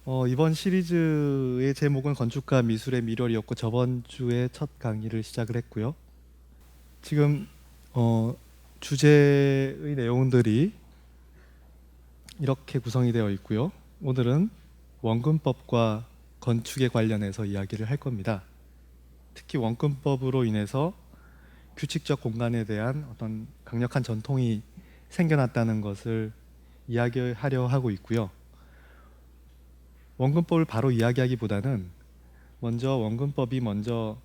이번 시리즈의 제목은 건축과 미술의 미러리였고 저번 주에 첫 강의를 시작을 했고요. 지금 주제의 내용들이 이렇게 구성이 되어 있고요. 오늘은 원근법과 건축에 관련해서 이야기를 할 겁니다. 특히 원근법으로 인해서 규칙적 공간에 대한 어떤 강력한 전통이 생겨났다는 것을 이야기하려 하고 있고요. 원근법을 바로 이야기하기보다는 먼저 원근법이 먼저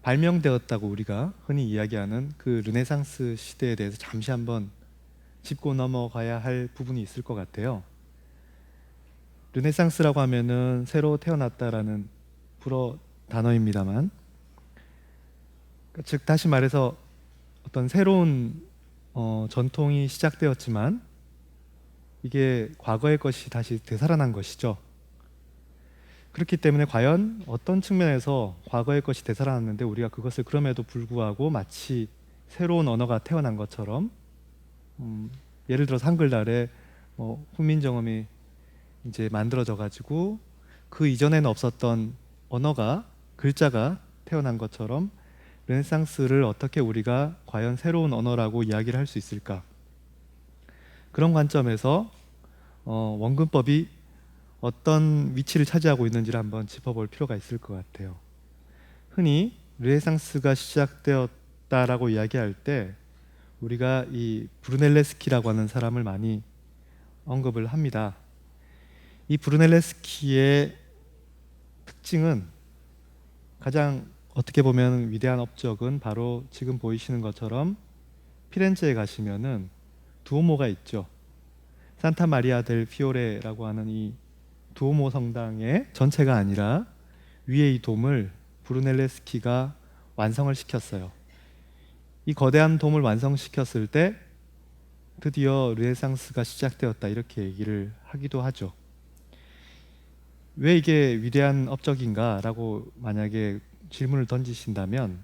발명되었다고 우리가 흔히 이야기하는 그 르네상스 시대에 대해서 잠시 한번 짚고 넘어가야 할 부분이 있을 것 같아요. 르네상스라고 하면은 새로 태어났다라는 불어 단어입니다만, 즉 다시 말해서 어떤 새로운 전통이 시작되었지만 이게 과거의 것이 다시 되살아난 것이죠. 그렇기 때문에 과연 어떤 측면에서 과거의 것이 되살아났는데 우리가 그것을 그럼에도 불구하고 마치 새로운 언어가 태어난 것처럼 예를 들어서 한글날에 훈민정음이 이제 만들어져 가지고 그 이전에는 없었던 언어가 글자가 태어난 것처럼 르네상스를 어떻게 우리가 과연 새로운 언어라고 이야기를 할 수 있을까? 그런 관점에서 원근법이 어떤 위치를 차지하고 있는지를 한번 짚어볼 필요가 있을 것 같아요. 흔히 르네상스가 시작되었다라고 이야기할 때 우리가 이 브루넬레스키라고 하는 사람을 많이 언급을 합니다. 이 브루넬레스키의 특징은 가장 어떻게 보면 위대한 업적은 바로 지금 보이시는 것처럼 피렌체에 가시면은 두오모가 있죠. 산타 마리아 델 피오레라고 하는 이 두오모 성당의 전체가 아니라 위에 이 돔을 브루넬레스키가 완성을 시켰어요. 이 거대한 돔을 완성시켰을 때 드디어 르네상스가 시작되었다 이렇게 얘기를 하기도 하죠. 왜 이게 위대한 업적인가 라고 만약에 질문을 던지신다면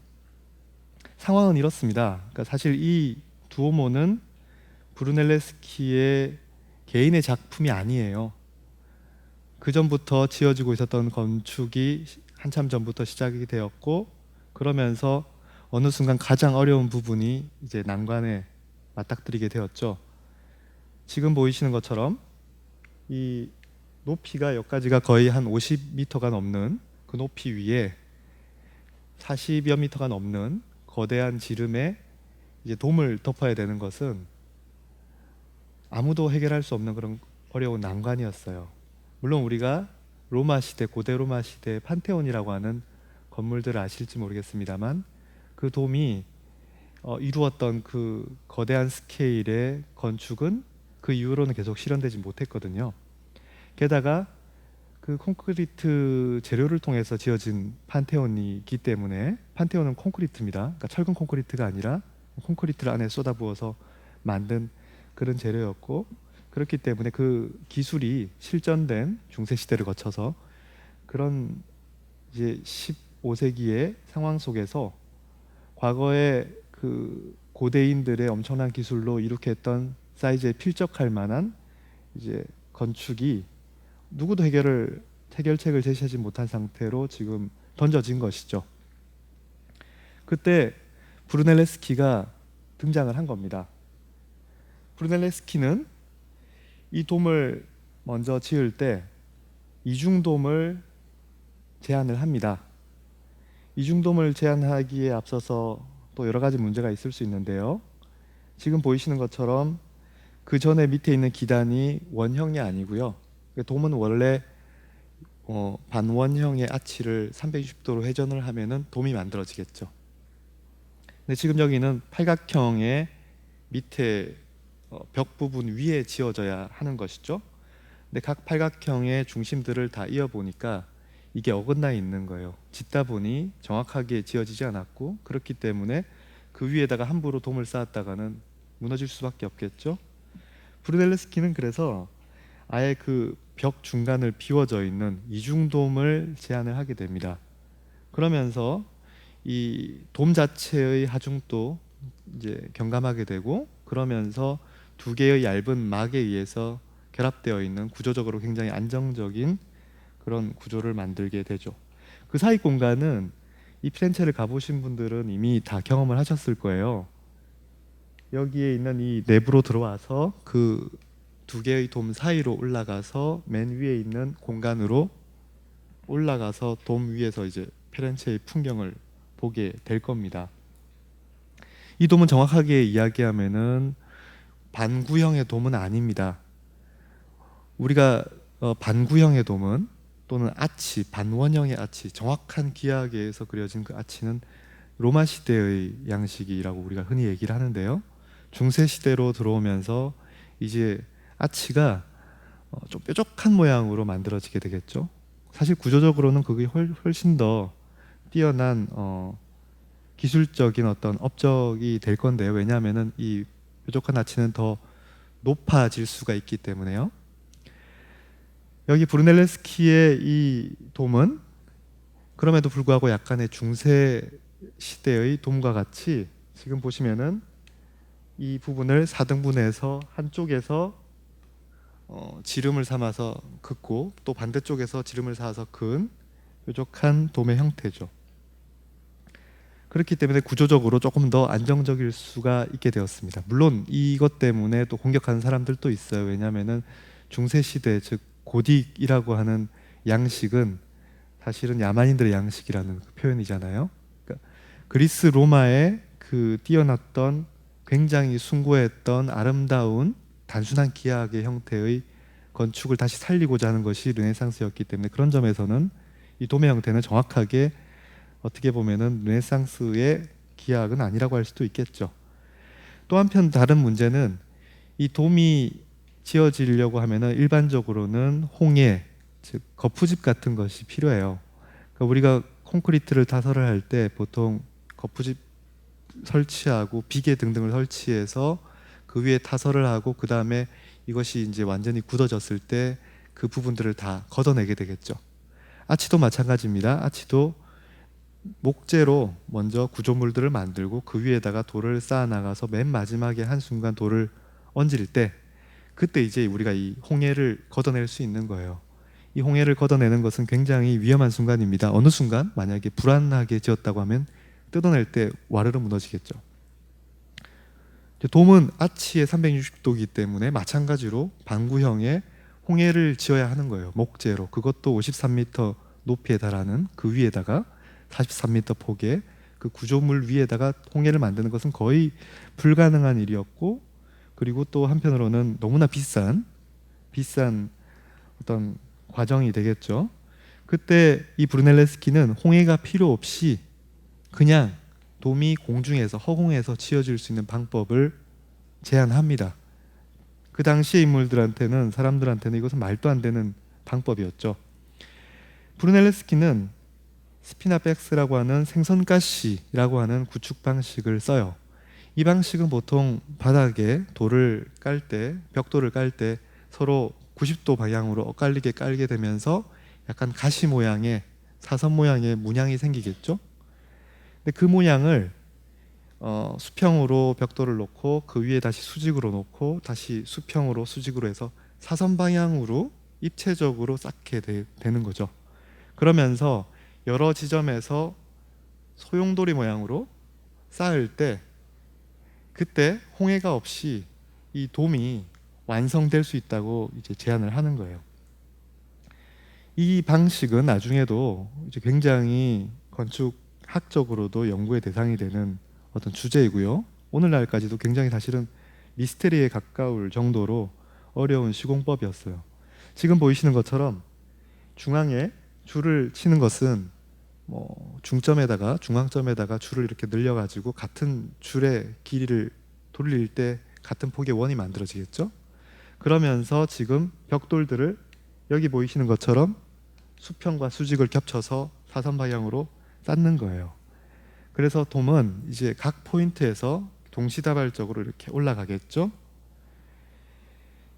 상황은 이렇습니다. 그러니까 사실 이 두오모는 브루넬레스키의 개인의 작품이 아니에요. 그 전부터 지어지고 있었던 건축이 한참 전부터 시작이 되었고, 그러면서 어느 순간 가장 어려운 부분이 이제 난관에 맞닥뜨리게 되었죠. 지금 보이시는 것처럼 이 높이가 여기까지가 거의 한 50m가 넘는 그 높이 위에 40여 미터가 넘는 거대한 지름에 이제 돔을 덮어야 되는 것은 아무도 해결할 수 없는 그런 어려운 난관이었어요. 물론 우리가 로마 시대, 고대 로마 시대 판테온이라고 하는 건물들을 아실지 모르겠습니다만 그 돔이 이루었던 그 거대한 스케일의 건축은 그 이후로는 계속 실현되지 못했거든요. 게다가 그 콘크리트 재료를 통해서 지어진 판테온이기 때문에 판테온은 콘크리트입니다. 그러니까 철근 콘크리트가 아니라 콘크리트를 안에 쏟아부어서 만든 그런 재료였고, 그렇기 때문에 그 기술이 실전된 중세 시대를 거쳐서 그런 이제 15세기의 상황 속에서 과거의 그 고대인들의 엄청난 기술로 이렇게 했던 사이즈에 필적할 만한 이제 건축이 누구도 해결책을 제시하지 못한 상태로 지금 던져진 것이죠. 그때 브루넬레스키가 등장을 한 겁니다. 브루넬레스키는 이 돔을 먼저 지을 때 이중돔을 제안을 합니다. 이중돔을 제안하기에 앞서서 또 여러 가지 문제가 있을 수 있는데요. 지금 보이시는 것처럼 그 전에 밑에 있는 기단이 원형이 아니고요. 돔은 원래 반원형의 아치를 360도로 회전을 하면은 돔이 만들어지겠죠. 근데 지금 여기는 팔각형의 밑에 벽 부분 위에 지어져야 하는 것이죠. 근데 각 팔각형의 중심들을 다 이어 보니까 이게 어긋나 있는 거예요. 짓다 보니 정확하게 지어지지 않았고, 그렇기 때문에 그 위에다가 함부로 돔을 쌓았다가는 무너질 수밖에 없겠죠. 브루넬레스키는 그래서 아예 그 벽 중간을 비워져 있는 이중돔을 제안을 하게 됩니다. 그러면서 이 돔 자체의 하중도 이제 경감하게 되고, 그러면서 두 개의 얇은 막에 의해서 결합되어 있는 구조적으로 굉장히 안정적인 그런 구조를 만들게 되죠. 그 사이 공간은 이 피렌체를 가보신 분들은 이미 다 경험을 하셨을 거예요. 여기에 있는 이 내부로 들어와서 그 두 개의 돔 사이로 올라가서 맨 위에 있는 공간으로 올라가서 돔 위에서 이제 피렌체의 풍경을 보게 될 겁니다. 이 돔은 정확하게 이야기하면은 반구형의 돔은 아닙니다. 우리가 반구형의 돔은 또는 아치, 반원형의 아치, 정확한 기하계에서 그려진 그 아치는 로마 시대의 양식이라고 우리가 흔히 얘기를 하는데요. 중세 시대로 들어오면서 이제 아치가 좀 뾰족한 모양으로 만들어지게 되겠죠. 사실 구조적으로는 그게 훨씬 더 뛰어난 기술적인 어떤 업적이 될 건데요. 왜냐하면은 이 뾰족한 아치는 더 높아질 수가 있기 때문에요. 여기 브루넬레스키의 이 돔은 그럼에도 불구하고 약간의 중세 시대의 돔과 같이 지금 보시면은 이 부분을 4등분해서 한쪽에서 지름을 삼아서 긋고 또 반대쪽에서 지름을 쌓아서 그은 뾰족한 돔의 형태죠. 그렇기 때문에 구조적으로 조금 더 안정적일 수가 있게 되었습니다. 물론 이것 때문에 또 공격하는 사람들도 있어요. 왜냐하면은 중세 시대 즉 고딕이라고 하는 양식은 사실은 야만인들의 양식이라는 그 표현이잖아요. 그러니까 그리스 로마의 그 뛰어났던 굉장히 숭고했던 아름다운 단순한 기하학의 형태의 건축을 다시 살리고자 하는 것이 르네상스였기 때문에 그런 점에서는 이 돔의 형태는 정확하게 어떻게 보면은 르네상스의 기하학은 아니라고 할 수도 있겠죠. 또 한편 다른 문제는 이 돔이 지어지려고 하면은 일반적으로는 홍해, 즉 거푸집 같은 것이 필요해요. 그러니까 우리가 콘크리트를 타설을 할 때 보통 거푸집 설치하고 비계 등등을 설치해서 그 위에 타설을 하고 그 다음에 이것이 이제 완전히 굳어졌을 때 그 부분들을 다 걷어내게 되겠죠. 아치도 마찬가지입니다. 아치도 목재로 먼저 구조물들을 만들고 그 위에다가 돌을 쌓아 나가서 맨 마지막에 한순간 돌을 얹을 때 그때 이제 우리가 이 홍해를 걷어낼 수 있는 거예요. 이 홍해를 걷어내는 것은 굉장히 위험한 순간입니다. 어느 순간 만약에 불안하게 지었다고 하면 뜯어낼 때 와르르 무너지겠죠. 돔은 아치의 360도이기 때문에 마찬가지로 반구형의 홍해를 지어야 하는 거예요. 목재로. 그것도 53m 높이에 달하는 그 위에다가 43m 폭의 그 구조물 위에다가 홍해를 만드는 것은 거의 불가능한 일이었고, 그리고 또 한편으로는 너무나 비싼 어떤 과정이 되겠죠. 그때 이 브루넬레스키는 홍해가 필요 없이 그냥 돔이 공중에서 허공에서 지어질 수 있는 방법을 제안합니다. 그 당시의 인물들한테는 사람들한테는 이것은 말도 안 되는 방법이었죠. 브루넬레스키는 스피나백스라고 하는 생선가시라고 하는 구축 방식을 써요. 이 방식은 보통 바닥에 돌을 깔 때, 벽돌을 깔 때 서로 90도 방향으로 엇갈리게 깔게 되면서 약간 가시 모양의 사선 모양의 문양이 생기겠죠. 근데 그 모양을 수평으로 벽돌을 놓고 그 위에 다시 수직으로 놓고 다시 수평으로 수직으로 해서 사선 방향으로 입체적으로 쌓게 되는 거죠. 그러면서 여러 지점에서 소용돌이 모양으로 쌓을 때 그때 홍해가 없이 이 돔이 완성될 수 있다고 이제 제안을 하는 거예요. 이 방식은 나중에도 이제 굉장히 건축학적으로도 연구의 대상이 되는 어떤 주제이고요. 오늘날까지도 굉장히 사실은 미스테리에 가까울 정도로 어려운 시공법이었어요. 지금 보이시는 것처럼 중앙에 줄을 치는 것은 중점에다가 중앙점에다가 줄을 이렇게 늘려가지고 같은 줄의 길이를 돌릴 때 같은 폭의 원이 만들어지겠죠. 그러면서 지금 벽돌들을 여기 보이시는 것처럼 수평과 수직을 겹쳐서 사선 방향으로 쌓는 거예요. 그래서 돔은 이제 각 포인트에서 동시다발적으로 이렇게 올라가겠죠.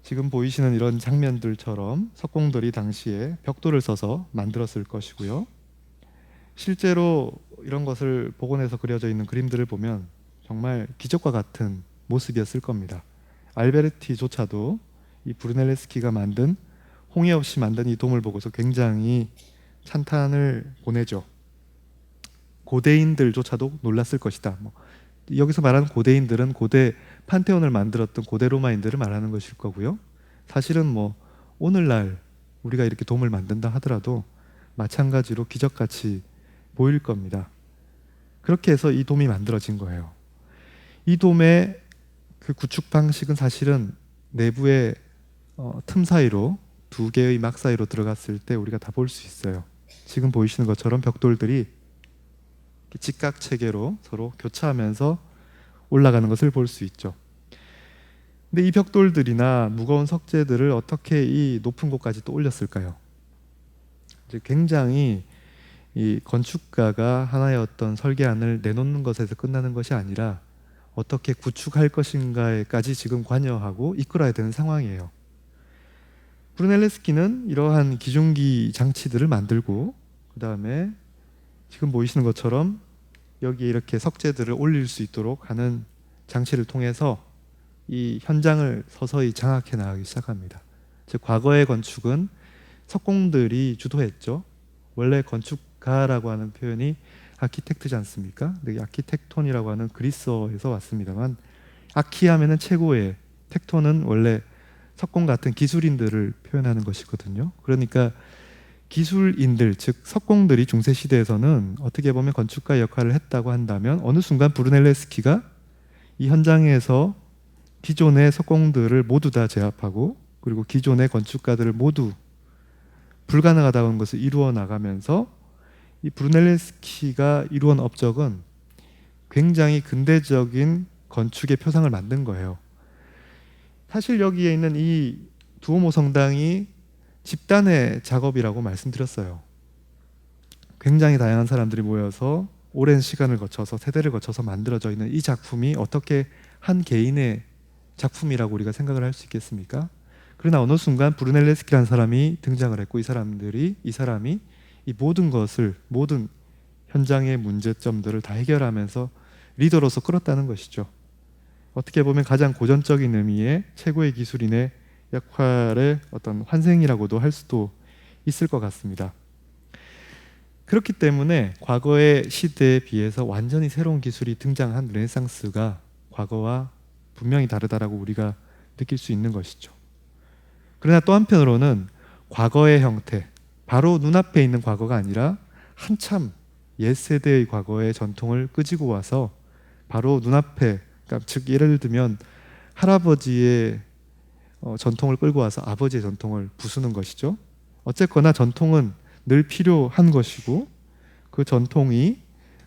지금 보이시는 이런 장면들처럼 석공들이 당시에 벽돌을 써서 만들었을 것이고요. 실제로 이런 것을 복원해서 그려져 있는 그림들을 보면 정말 기적과 같은 모습이었을 겁니다. 알베르티조차도 이 브루넬레스키가 만든 홍해 없이 만든 이 돔을 보고서 굉장히 찬탄을 보내죠. 고대인들조차도 놀랐을 것이다. 여기서 말하는 고대인들은 고대 판테온을 만들었던 고대 로마인들을 말하는 것일 거고요. 사실은 오늘날 우리가 이렇게 돔을 만든다 하더라도 마찬가지로 기적같이 보일 겁니다. 그렇게 해서 이 돔이 만들어진 거예요. 이 돔의 그 구축 방식은 사실은 내부의 틈 사이로 두 개의 막 사이로 들어갔을 때 우리가 다 볼 수 있어요. 지금 보이시는 것처럼 벽돌들이 직각 체계로 서로 교차하면서 올라가는 것을 볼 수 있죠. 근데 이 벽돌들이나 무거운 석재들을 어떻게 이 높은 곳까지 또 올렸을까요? 이제 굉장히 이 건축가가 하나의 어떤 설계안을 내놓는 것에서 끝나는 것이 아니라 어떻게 구축할 것인가에까지 지금 관여하고 이끌어야 되는 상황이에요. 브루넬레스키는 이러한 기중기 장치들을 만들고 그 다음에 지금 보이시는 것처럼 여기에 이렇게 석재들을 올릴 수 있도록 하는 장치를 통해서 이 현장을 서서히 장악해 나가기 시작합니다. 즉 과거의 건축은 석공들이 주도했죠. 원래 건축가라고 하는 표현이 아키텍트지 않습니까? 근데 아키텍톤이라고 하는 그리스어에서 왔습니다만 아키 하면은 최고의, 텍톤은 원래 석공 같은 기술인들을 표현하는 것이거든요. 그러니까 기술인들, 즉 석공들이 중세시대에서는 어떻게 보면 건축가 역할을 했다고 한다면 어느 순간 브루넬레스키가 이 현장에서 기존의 석공들을 모두 다 제압하고 그리고 기존의 건축가들을 모두 불가능하다는 것을 이루어 나가면서 이 브루넬레스키가 이루은 업적은 굉장히 근대적인 건축의 표상을 만든 거예요. 사실 여기에 있는 이 두오모 성당이 집단의 작업이라고 말씀드렸어요. 굉장히 다양한 사람들이 모여서 오랜 시간을 거쳐서 세대를 거쳐서 만들어져 있는 이 작품이 어떻게 한 개인의 작품이라고 우리가 생각을 할 수 있겠습니까? 그러나 어느 순간 브루넬레스키라는 사람이 등장을 했고 이 사람이 이 모든 것을, 모든 현장의 문제점들을 다 해결하면서 리더로서 끌었다는 것이죠. 어떻게 보면 가장 고전적인 의미의 최고의 기술인의 역할의 어떤 환생이라고도 할 수도 있을 것 같습니다. 그렇기 때문에 과거의 시대에 비해서 완전히 새로운 기술이 등장한 르네상스가 과거와 분명히 다르다라고 우리가 느낄 수 있는 것이죠. 그러나 또 한편으로는 과거의 형태, 바로 눈앞에 있는 과거가 아니라 한참 옛 세대의 과거의 전통을 끄지고 와서 바로 눈앞에, 그러니까 즉 예를 들면 할아버지의 전통을 끌고 와서 아버지의 전통을 부수는 것이죠. 어쨌거나 전통은 늘 필요한 것이고 그 전통이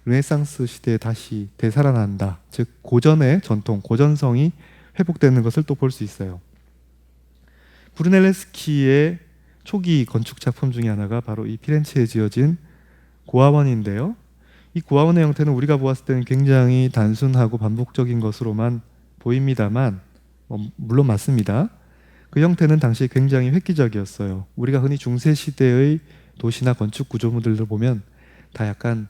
르네상스 시대에 다시 되살아난다. 즉 고전의 전통, 고전성이 회복되는 것을 또 볼 수 있어요. 브루넬레스키의 초기 건축 작품 중에 하나가 바로 이 피렌체에 지어진 고아원인데요. 이 고아원의 형태는 우리가 보았을 때는 굉장히 단순하고 반복적인 것으로만 보입니다만 물론 맞습니다. 그 형태는 당시에 굉장히 획기적이었어요. 우리가 흔히 중세시대의 도시나 건축 구조물들을 보면 다 약간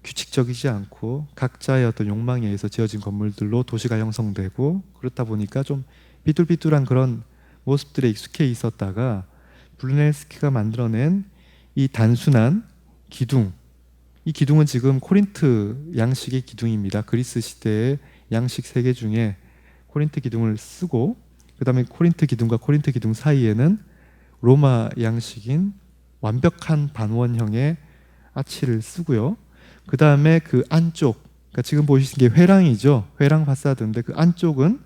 규칙적이지 않고 각자의 어떤 욕망에 의해서 지어진 건물들로 도시가 형성되고 그렇다 보니까 좀 삐뚤삐뚤한 그런 모습들에 익숙해 있었다가 브루넬레스키가 만들어낸 이 단순한 기둥, 이 기둥은 지금 코린트 양식의 기둥입니다. 그리스 시대의 양식 3개 중에 코린트 기둥을 쓰고 그 다음에 코린트 기둥과 코린트 기둥 사이에는 로마 양식인 완벽한 반원형의 아치를 쓰고요. 그 다음에 그 안쪽, 그러니까 지금 보시는 게 회랑이죠. 회랑 파사드인데 그 안쪽은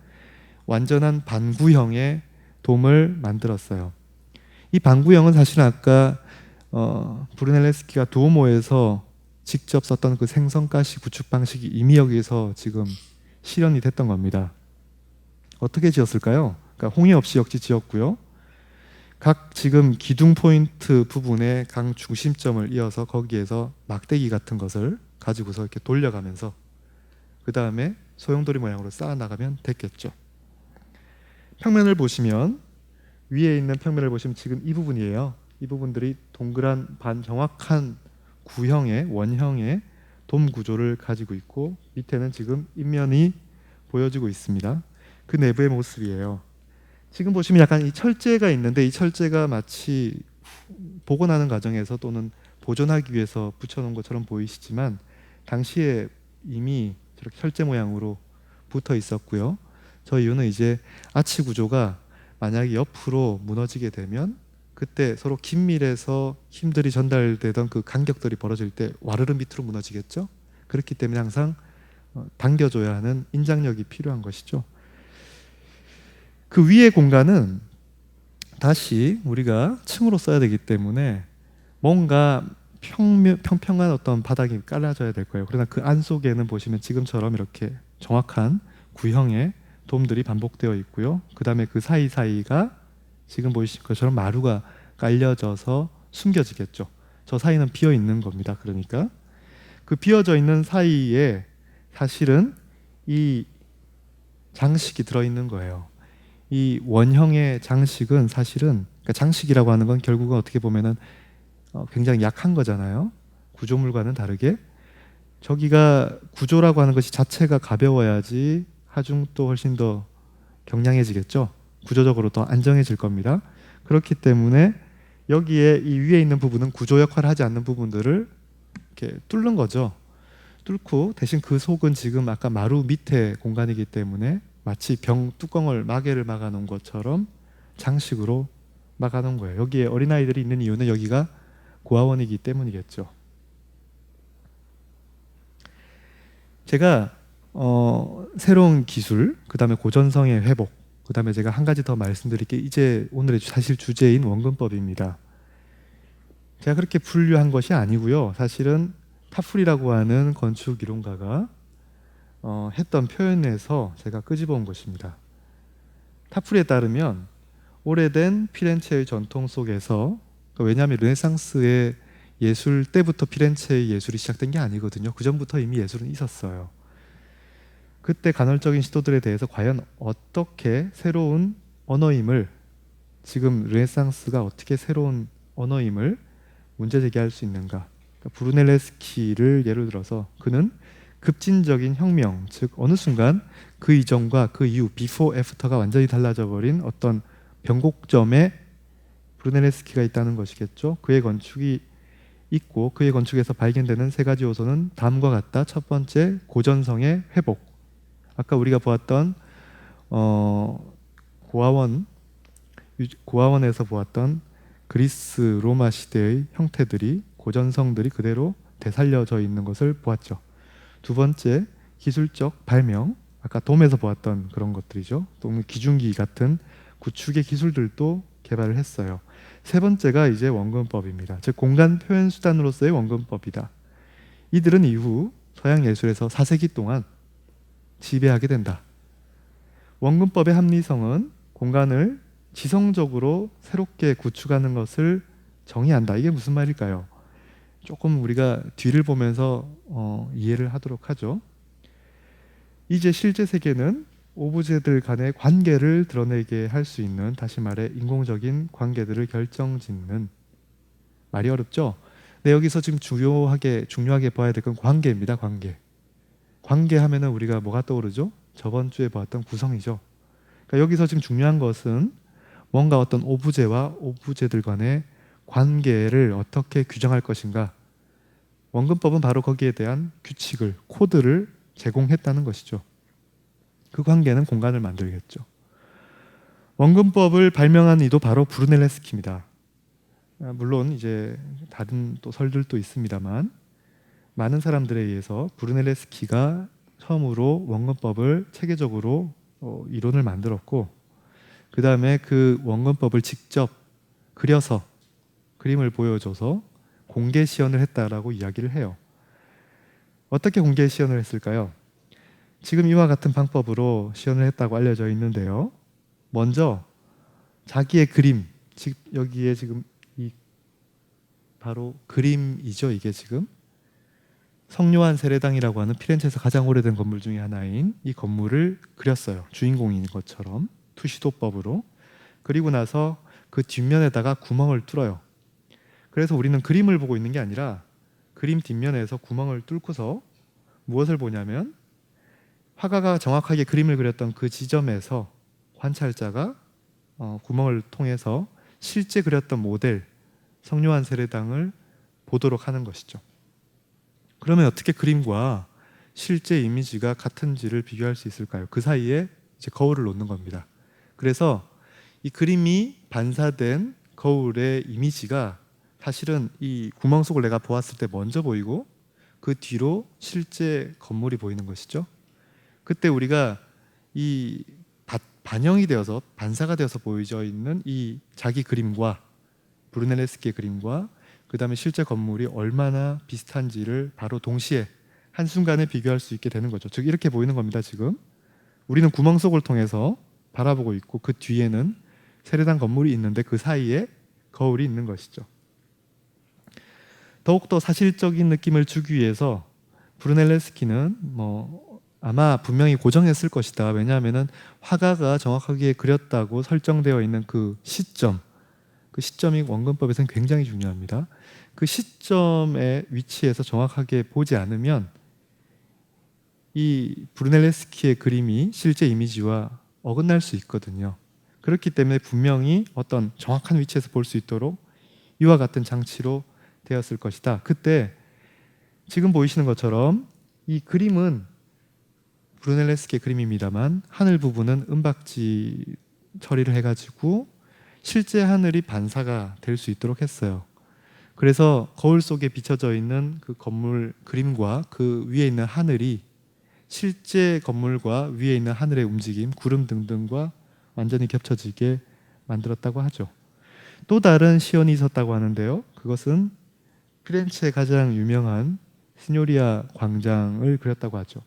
완전한 반구형의 돔을 만들었어요. 이 반구형은 사실은 아까 브루넬레스키가 두오모에서 직접 썼던 그 생선가시 구축 방식이 이미 여기에서 지금 실현이 됐던 겁니다. 어떻게 지었을까요? 그러니까 홍해 없이 역지 지었고요. 각 지금 기둥 포인트 부분에 강 중심점을 이어서 거기에서 막대기 같은 것을 가지고서 이렇게 돌려가면서 그 다음에 소용돌이 모양으로 쌓아 나가면 됐겠죠. 평면을 보시면 위에 있는 평면을 보시면 지금 이 부분이에요. 이 부분들이 동그란 반정확한 구형의 원형의 돔 구조를 가지고 있고 밑에는 지금 인면이 보여지고 있습니다. 그 내부의 모습이에요. 지금 보시면 약간 이 철제가 있는데 이 철제가 마치 복원하는 과정에서 또는 보존하기 위해서 붙여놓은 것처럼 보이시지만 당시에 이미 저렇게 철제 모양으로 붙어 있었고요. 저 이유는 이제 아치 구조가 만약에 옆으로 무너지게 되면 그때 서로 긴밀해서 힘들이 전달되던 그 간격들이 벌어질 때 와르르 밑으로 무너지겠죠. 그렇기 때문에 항상 당겨줘야 하는 인장력이 필요한 것이죠. 그 위의 공간은 다시 우리가 층으로 써야 되기 때문에 뭔가 평평한 어떤 바닥이 깔아져야 될 거예요. 그러나 그 안속에는 보시면 지금처럼 이렇게 정확한 구형의 돔들이 반복되어 있고요. 그 다음에 그 사이사이가 지금 보이신 것처럼 마루가 깔려져서 숨겨지겠죠. 저 사이는 비어 있는 겁니다. 그러니까 그 비어져 있는 사이에 사실은 이 장식이 들어있는 거예요. 이 원형의 장식은 사실은 그러니까 장식이라고 하는 건 결국은 어떻게 보면은 굉장히 약한 거잖아요. 구조물과는 다르게 저기가 구조라고 하는 것이 자체가 가벼워야지 하중도 훨씬 더 경량해지겠죠. 구조적으로 더 안정해질 겁니다. 그렇기 때문에 여기에 이 위에 있는 부분은 구조 역할을 하지 않는 부분들을 이렇게 뚫는 거죠. 뚫고 대신 그 속은 지금 아까 마루 밑에 공간이기 때문에 마치 병 뚜껑을 마개를 막아 놓은 것처럼 장식으로 막아 놓은 거예요. 여기에 어린아이들이 있는 이유는 여기가 고아원이기 때문이겠죠. 제가 새로운 기술, 그 다음에 고전성의 회복, 그 다음에 제가 한 가지 더 말씀드릴 게 이제 오늘의 사실 주제인 원근법입니다. 제가 그렇게 분류한 것이 아니고요. 사실은 타풀이라고 하는 건축 이론가가 했던 표현에서 제가 끄집어 온 것입니다. 타풀이에 따르면 오래된 피렌체의 전통 속에서 왜냐하면 르네상스의 예술 때부터 피렌체의 예술이 시작된 게 아니거든요. 그 전부터 이미 예술은 있었어요. 그때 간헐적인 시도들에 대해서 과연 어떻게 새로운 언어임을 지금 르네상스가 어떻게 새로운 언어임을 문제 제기할 수 있는가? 그러니까 브루넬레스키를 예를 들어서 그는 급진적인 혁명, 즉 어느 순간 그 이전과 그 이후 비포 애프터가 완전히 달라져 버린 어떤 변곡점에 브루넬레스키가 있다는 것이겠죠. 그의 건축이 있고 그의 건축에서 발견되는 세 가지 요소는 다음과 같다. 첫 번째, 고전성의 회복. 아까 우리가 보았던 고아원에서 보았던 그리스 로마 시대의 형태들이 고전성들이 그대로 되살려져 있는 것을 보았죠. 두 번째, 기술적 발명. 아까 돔에서 보았던 그런 것들이죠. 또 기중기 같은 구축의 기술들도 개발을 했어요. 세 번째가 이제 원근법입니다. 즉 공간 표현 수단으로서의 원근법이다. 이들은 이후 서양 예술에서 4세기 동안 지배하게 된다. 원근법의 합리성은 공간을 지성적으로 새롭게 구축하는 것을 정의한다. 이게 무슨 말일까요? 조금 우리가 뒤를 보면서 이해를 하도록 하죠. 이제 실제 세계는 오브제들 간의 관계를 드러내게 할 수 있는, 다시 말해 인공적인 관계들을 결정짓는, 말이 어렵죠? 근데 여기서 지금 중요하게 봐야 될 건 관계입니다. 관계 하면은 우리가 뭐가 떠오르죠? 저번 주에 봤던 구성이죠. 그러니까 여기서 지금 중요한 것은 뭔가 어떤 오브제와 오브제들 간의 관계를 어떻게 규정할 것인가. 원근법은 바로 거기에 대한 규칙을, 코드를 제공했다는 것이죠. 그 관계는 공간을 만들겠죠. 원근법을 발명한 이도 바로 브루넬레스키입니다. 물론 이제 다른 또 설들도 있습니다만 많은 사람들에 의해서 브루넬레스키가 처음으로 원근법을 체계적으로 이론을 만들었고 그 다음에 그 원근법을 직접 그려서 그림을 보여줘서 공개 시연을 했다라고 이야기를 해요. 어떻게 공개 시연을 했을까요? 지금 이와 같은 방법으로 시연을 했다고 알려져 있는데요. 먼저 자기의 그림, 여기에 지금 이 바로 그림이죠. 이게 지금 성요한 세례당이라고 하는 피렌체에서 가장 오래된 건물 중에 하나인 이 건물을 그렸어요. 주인공인 것처럼 투시도법으로. 그리고 나서 그 뒷면에다가 구멍을 뚫어요. 그래서 우리는 그림을 보고 있는 게 아니라 그림 뒷면에서 구멍을 뚫고서 무엇을 보냐면 화가가 정확하게 그림을 그렸던 그 지점에서 관찰자가 구멍을 통해서 실제 그렸던 모델 성묘한 세례당을 보도록 하는 것이죠. 그러면 어떻게 그림과 실제 이미지가 같은지를 비교할 수 있을까요? 그 사이에 이제 거울을 놓는 겁니다. 그래서 이 그림이 반사된 거울의 이미지가 사실은 이 구멍 속을 내가 보았을 때 먼저 보이고 그 뒤로 실제 건물이 보이는 것이죠. 그때 우리가 이 반영이 되어서 반사가 되어서 보여져 있는 이 자기 그림과 브루넬레스키의 그림과 그 다음에 실제 건물이 얼마나 비슷한지를 바로 동시에 한순간에 비교할 수 있게 되는 거죠. 즉 이렇게 보이는 겁니다. 지금 우리는 구멍 속을 통해서 바라보고 있고 그 뒤에는 세례당 건물이 있는데 그 사이에 거울이 있는 것이죠. 더욱더 사실적인 느낌을 주기 위해서 브루넬레스키는 아마 분명히 고정했을 것이다. 왜냐하면 화가가 정확하게 그렸다고 설정되어 있는 그 시점이 원근법에서는 굉장히 중요합니다. 그 시점의 위치에서 정확하게 보지 않으면 이 브루넬레스키의 그림이 실제 이미지와 어긋날 수 있거든요. 그렇기 때문에 분명히 어떤 정확한 위치에서 볼 수 있도록 이와 같은 장치로 되었을 것이다. 그때 지금 보이시는 것처럼 이 그림은 브루넬레스키의 그림입니다만 하늘 부분은 은박지 처리를 해가지고 실제 하늘이 반사가 될 수 있도록 했어요. 그래서 거울 속에 비춰져 있는 그 건물 그림과 그 위에 있는 하늘이 실제 건물과 위에 있는 하늘의 움직임, 구름 등등과 완전히 겹쳐지게 만들었다고 하죠. 또 다른 시연이 있었다고 하는데요. 그것은 피렌체의 가장 유명한 시뇨리아 광장을 그렸다고 하죠.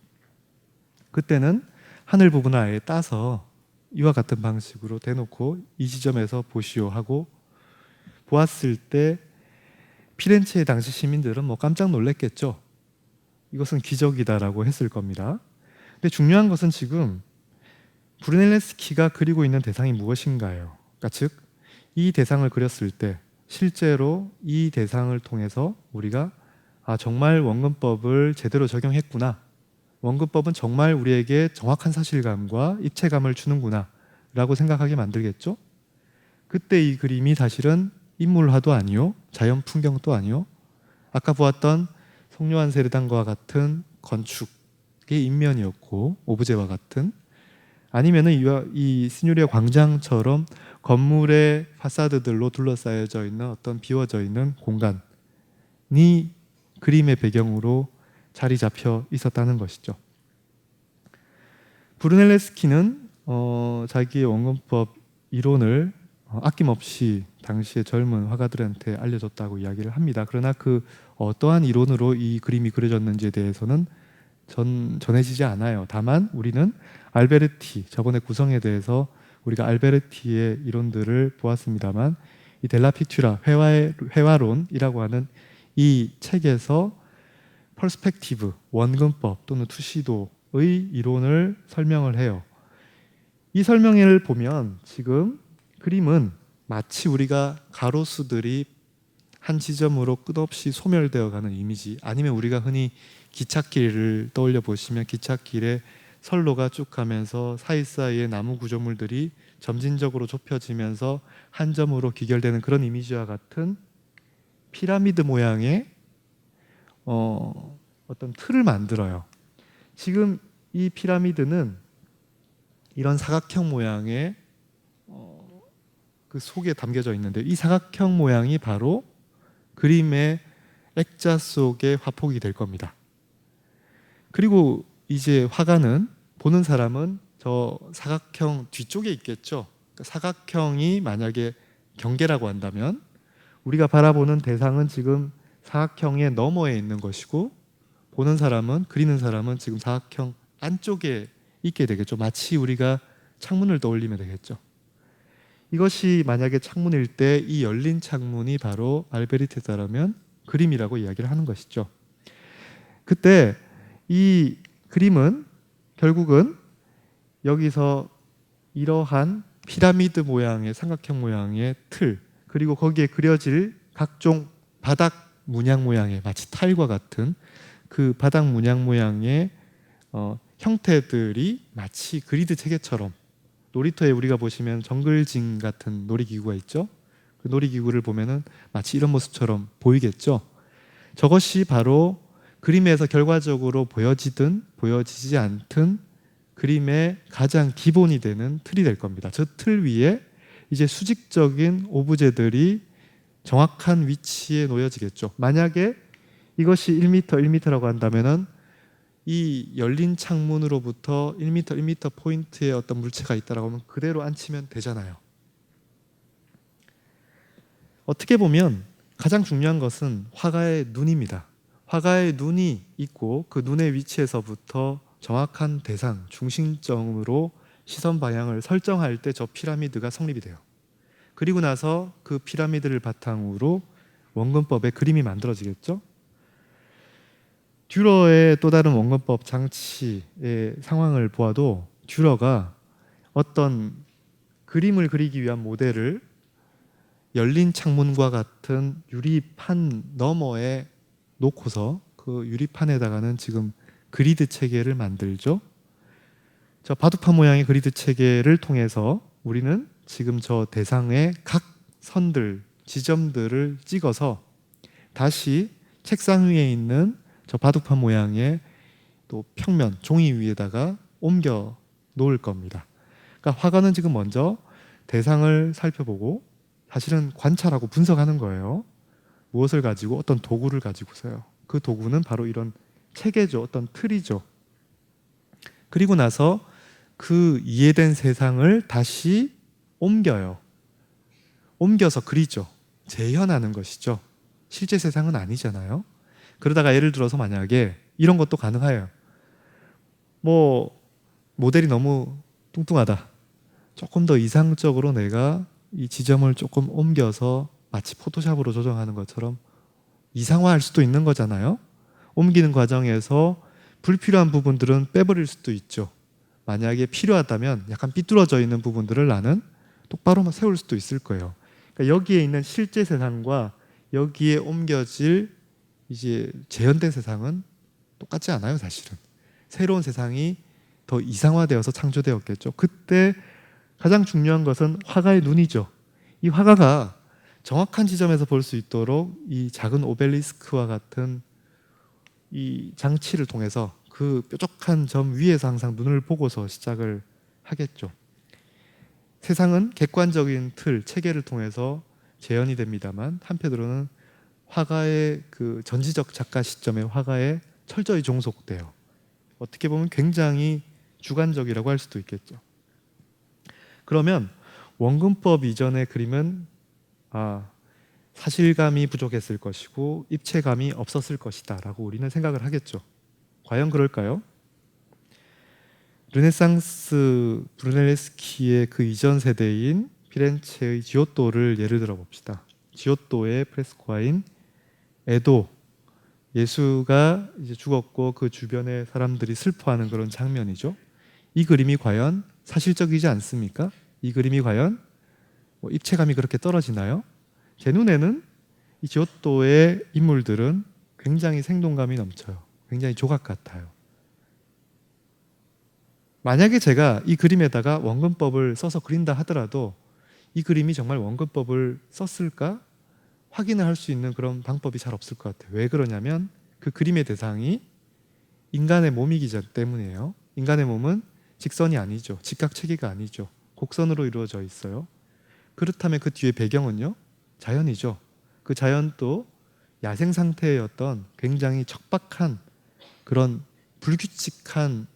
그때는 하늘 부분을 아예 따서 이와 같은 방식으로 대놓고 이 지점에서 보시오 하고 보았을 때 피렌체의 당시 시민들은 깜짝 놀랐겠죠. 이것은 기적이다라고 했을 겁니다. 근데 중요한 것은 지금 브루넬레스키가 그리고 있는 대상이 무엇인가요? 그러니까 즉, 이 대상을 그렸을 때 실제로 이 대상을 통해서 우리가 정말 원근법을 제대로 적용했구나. 원근법은 정말 우리에게 정확한 사실감과 입체감을 주는구나 라고 생각하게 만들겠죠. 그때 이 그림이 사실은 인물화도 아니요, 자연 풍경도 아니요, 아까 보았던 성묘한 세례당과 같은 건축의 인면이었고 오브제와 같은, 아니면은 이 시뉴리아 광장처럼 건물의 파사드들로 둘러싸여져 있는 어떤 비워져 있는 공간이 그림의 배경으로 자리 잡혀 있었다는 것이죠. 브루넬레스키는 자기의 원근법 이론을 아낌없이 당시의 젊은 화가들한테 알려줬다고 이야기를 합니다. 그러나 그 어떠한 이론으로 이 그림이 그려졌는지에 대해서는 전해지지 않아요. 다만 우리는 알베르티, 저번에 구성에 대해서 우리가 알베르티의 이론들을 보았습니다만 이 델라피투라 회화론이라고 하는 이 책에서 퍼스펙티브, 원근법 또는 투시도의 이론을 설명을 해요. 이 설명을 보면 지금 그림은 마치 우리가 가로수들이 한 지점으로 끝없이 소멸되어 가는 이미지, 아니면 우리가 흔히 기찻길을 떠올려 보시면 기찻길에 선로가 쭉 가면서 사이사이에 나무 구조물들이 점진적으로 좁혀지면서 한 점으로 귀결되는 그런 이미지와 같은 피라미드 모양의 어떤 틀을 만들어요. 지금 이 피라미드는 이런 사각형 모양의 그 속에 담겨져 있는데, 이 사각형 모양이 바로 그림의 액자 속의 화폭이 될 겁니다. 그리고 이제 화가는, 보는 사람은 저 사각형 뒤쪽에 있겠죠. 그러니까 사각형이 만약에 경계라고 한다면 우리가 바라보는 대상은 지금 사각형의 너머에 있는 것이고, 보는 사람은, 그리는 사람은 지금 사각형 안쪽에 있게 되겠죠. 마치 우리가 창문을 떠올리면 되겠죠. 이것이 만약에 창문일 때 이 열린 창문이 바로 알베르티다라면 그림이라고 이야기를 하는 것이죠. 그때 이 그림은 결국은 여기서 이러한 피라미드 모양의 삼각형 모양의 틀, 그리고 거기에 그려질 각종 바닥 문양 모양의, 마치 타일과 같은 그 바닥 문양 모양의 형태들이 마치 그리드 체계처럼 놀이터에 우리가 보시면 정글짐 같은 놀이기구가 있죠. 그 놀이기구를 보면은 마치 이런 모습처럼 보이겠죠. 저것이 바로 그림에서 결과적으로 보여지든 보여지지 않든 그림의 가장 기본이 되는 틀이 될 겁니다. 저 틀 위에 이제 수직적인 오브제들이 정확한 위치에 놓여지겠죠. 만약에 이것이 1m, 1m라고 한다면은 이 열린 창문으로부터 1m, 1m 포인트에 어떤 물체가 있다라고 하면 그대로 앉히면 되잖아요. 어떻게 보면 가장 중요한 것은 화가의 눈입니다. 화가의 눈이 있고 그 눈의 위치에서부터 정확한 대상, 중심점으로 시선 방향을 설정할 때 저 피라미드가 성립이 돼요. 그리고 나서 그 피라미드를 바탕으로 원근법의 그림이 만들어지겠죠. 듀러의 또 다른 원근법 장치의 상황을 보아도 듀러가 어떤 그림을 그리기 위한 모델을 열린 창문과 같은 유리판 너머에 놓고서 그 유리판에다가는 지금 그리드 체계를 만들죠. 저 바둑판 모양의 그리드 체계를 통해서 우리는 지금 저 대상의 각 선들, 지점들을 찍어서 다시 책상 위에 있는 저 바둑판 모양의 또 평면, 종이 위에다가 옮겨 놓을 겁니다. 그러니까 화가는 지금 먼저 대상을 살펴보고 사실은 관찰하고 분석하는 거예요. 무엇을 가지고 어떤 도구를 가지고서요. 그 도구는 바로 이런 체계죠. 어떤 틀이죠. 그리고 나서 그 이해된 세상을 다시 옮겨요. 옮겨서 그리죠. 재현하는 것이죠. 실제 세상은 아니잖아요. 그러다가 예를 들어서 만약에 이런 것도 가능해요. 뭐 모델이 너무 뚱뚱하다. 조금 더 이상적으로 내가 이 지점을 조금 옮겨서 마치 포토샵으로 조정하는 것처럼 이상화할 수도 있는 거잖아요. 옮기는 과정에서 불필요한 부분들은 빼버릴 수도 있죠. 만약에 필요하다면 약간 삐뚤어져 있는 부분들을 나는 똑바로 세울 수도 있을 거예요. 그러니까 여기에 있는 실제 세상과 여기에 옮겨질 이제 재현된 세상은 똑같지 않아요, 사실은. 새로운 세상이 더 이상화되어서 창조되었겠죠. 그때 가장 중요한 것은 화가의 눈이죠. 이 화가가 정확한 지점에서 볼 수 있도록 이 작은 오벨리스크와 같은 이 장치를 통해서 그 뾰족한 점 위에서 항상 눈을 보고서 시작을 하겠죠. 세상은 객관적인 틀, 체계를 통해서 재현이 됩니다만 한편으로는 화가의 그 전지적 작가 시점에 화가의 철저히 종속돼요. 어떻게 보면 굉장히 주관적이라고 할 수도 있겠죠. 그러면 원근법 이전의 그림은 사실감이 부족했을 것이고 입체감이 없었을 것이다 라고 우리는 생각을 하겠죠. 과연 그럴까요? 르네상스 브루넬레스키의 그 이전 세대인 피렌체의 지오토를 예를 들어 봅시다. 지오토의 프레스코아인 에도, 예수가 이제 죽었고 그 주변의 사람들이 슬퍼하는 그런 장면이죠. 이 그림이 과연 사실적이지 않습니까? 이 그림이 과연 입체감이 그렇게 떨어지나요? 제 눈에는 이 지오토의 인물들은 굉장히 생동감이 넘쳐요. 굉장히 조각 같아요. 만약에 제가 이 그림에다가 원근법을 써서 그린다 하더라도 이 그림이 정말 원근법을 썼을까? 확인을 할 수 있는 그런 방법이 잘 없을 것 같아요. 왜 그러냐면 그 그림의 대상이 인간의 몸이기 때문이에요. 인간의 몸은 직선이 아니죠. 직각체계가 아니죠. 곡선으로 이루어져 있어요. 그렇다면 그 뒤에 배경은요? 자연이죠. 그 자연도 야생 상태의 어떤 굉장히 척박한 그런 불규칙한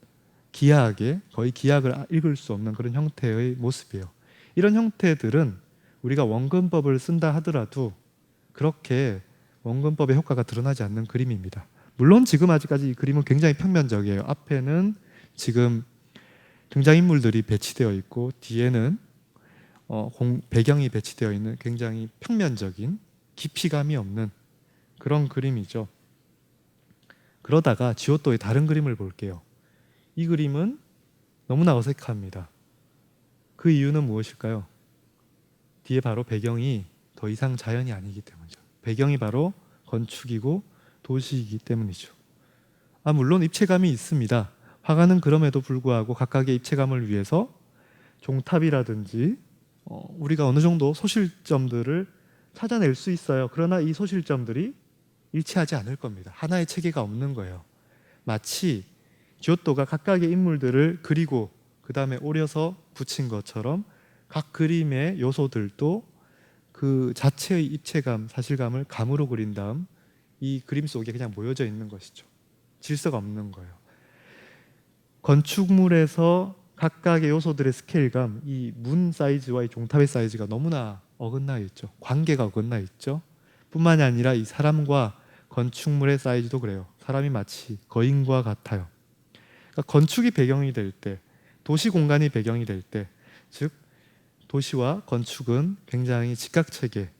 기하학의 거의 기하학을 읽을 수 없는 그런 형태의 모습이에요. 이런 형태들은 우리가 원근법을 쓴다 하더라도 그렇게 원근법의 효과가 드러나지 않는 그림입니다. 물론 지금 아직까지 이 그림은 굉장히 평면적이에요. 앞에는 지금 등장인물들이 배치되어 있고 뒤에는 배경이 배치되어 있는 굉장히 평면적인 깊이감이 없는 그런 그림이죠. 그러다가 지오토의 다른 그림을 볼게요. 이 그림은 너무나 어색합니다. 그 이유는 무엇일까요? 뒤에 바로 배경이 더 이상 자연이 아니기 때문이죠. 배경이 바로 건축이고 도시이기 때문이죠. 물론 입체감이 있습니다. 화가는 그럼에도 불구하고 각각의 입체감을 위해서 종탑이라든지 우리가 어느 정도 소실점들을 찾아낼 수 있어요. 그러나 이 소실점들이 일치하지 않을 겁니다. 하나의 체계가 없는 거예요. 마치 지오토가 각각의 인물들을 그리고 그 다음에 오려서 붙인 것처럼 각 그림의 요소들도 그 자체의 입체감, 사실감을 감으로 그린 다음 이 그림 속에 그냥 모여져 있는 것이죠. 질서가 없는 거예요. 건축물에서 각각의 요소들의 스케일감, 이 문 사이즈와 이 종탑의 사이즈가 너무나 어긋나 있죠. 관계가 어긋나 있죠. 뿐만이 아니라 이 사람과 건축물의 사이즈도 그래요. 사람이 마치 거인과 같아요. 그러니까 건축이 배경이 될 때, 도시 공간이 배경이 될 때, 즉 도시와 건축은 굉장히 직각체계,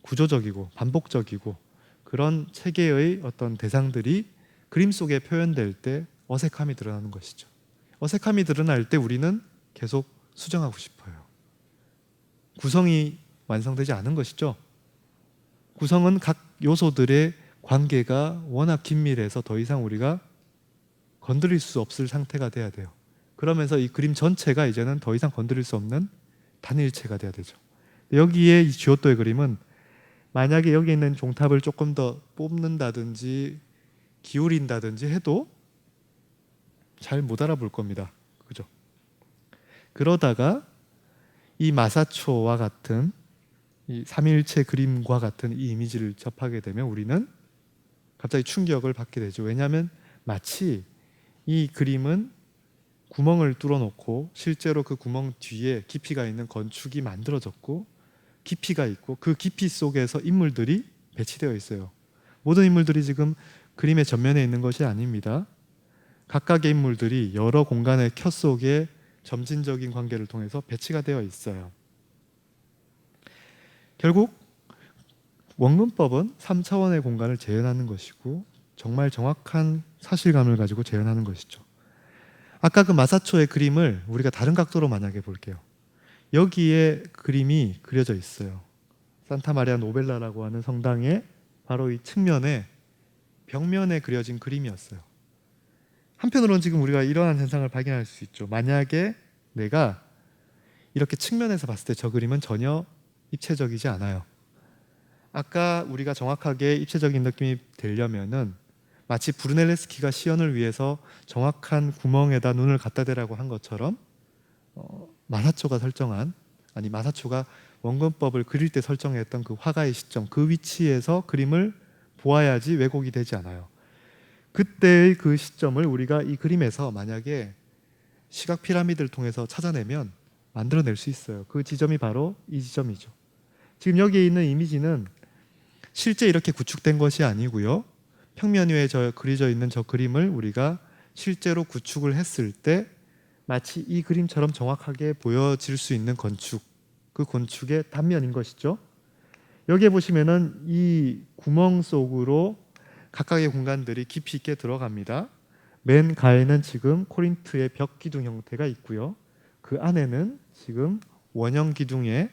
구조적이고 반복적이고 그런 체계의 어떤 대상들이 그림 속에 표현될 때 어색함이 드러나는 것이죠. 어색함이 드러날 때 우리는 계속 수정하고 싶어요. 구성이 완성되지 않은 것이죠. 구성은 각 요소들의 관계가 워낙 긴밀해서 더 이상 우리가 건드릴 수 없을 상태가 돼야 돼요. 그러면서 이 그림 전체가 이제는 더 이상 건드릴 수 없는 단일체가 돼야 되죠. 여기에 이 지오토의 그림은 만약에 여기 있는 종탑을 조금 더 뽑는다든지 기울인다든지 해도 잘 못 알아볼 겁니다. 그죠? 그러다가 이 마사초와 같은 이 삼일체 그림과 같은 이 이미지를 접하게 되면 우리는 갑자기 충격을 받게 되죠. 왜냐하면 마치 이 그림은 구멍을 뚫어놓고 실제로 그 구멍 뒤에 깊이가 있는 건축이 만들어졌고 깊이가 있고 그 깊이 속에서 인물들이 배치되어 있어요. 모든 인물들이 지금 그림의 전면에 있는 것이 아닙니다. 각각의 인물들이 여러 공간의 켜 속에 점진적인 관계를 통해서 배치가 되어 있어요. 결국 원근법은 3차원의 공간을 재현하는 것이고 정말 정확한 사실감을 가지고 재현하는 것이죠. 아까 그 마사초의 그림을 우리가 다른 각도로 만약에 볼게요. 여기에 그림이 그려져 있어요. 산타마리아 노벨라라고 하는 성당의 바로 이 측면에 벽면에 그려진 그림이었어요. 한편으로는 지금 우리가 이러한 현상을 발견할 수 있죠. 만약에 내가 이렇게 측면에서 봤을 때 저 그림은 전혀 입체적이지 않아요. 아까 우리가 정확하게 입체적인 느낌이 들려면은 마치 브루넬레스키가 시연을 위해서 정확한 구멍에다 눈을 갖다 대라고 한 것처럼 마사초가 설정한, 아니 마사초가 원근법을 그릴 때 설정했던 그 화가의 시점, 그 위치에서 그림을 보아야지 왜곡이 되지 않아요. 그때의 그 시점을 우리가 이 그림에서 만약에 시각 피라미드를 통해서 찾아내면 만들어낼 수 있어요. 그 지점이 바로 이 지점이죠. 지금 여기에 있는 이미지는 실제 이렇게 구축된 것이 아니고요. 평면 위에 그려져 있는 저 그림을 우리가 실제로 구축을 했을 때 마치 이 그림처럼 정확하게 보여질 수 있는 건축, 그 건축의 단면인 것이죠. 여기에 보시면은 이 구멍 속으로 각각의 공간들이 깊이 있게 들어갑니다. 맨 가에는 지금 코린트의 벽 기둥 형태가 있고요. 그 안에는 지금 원형 기둥의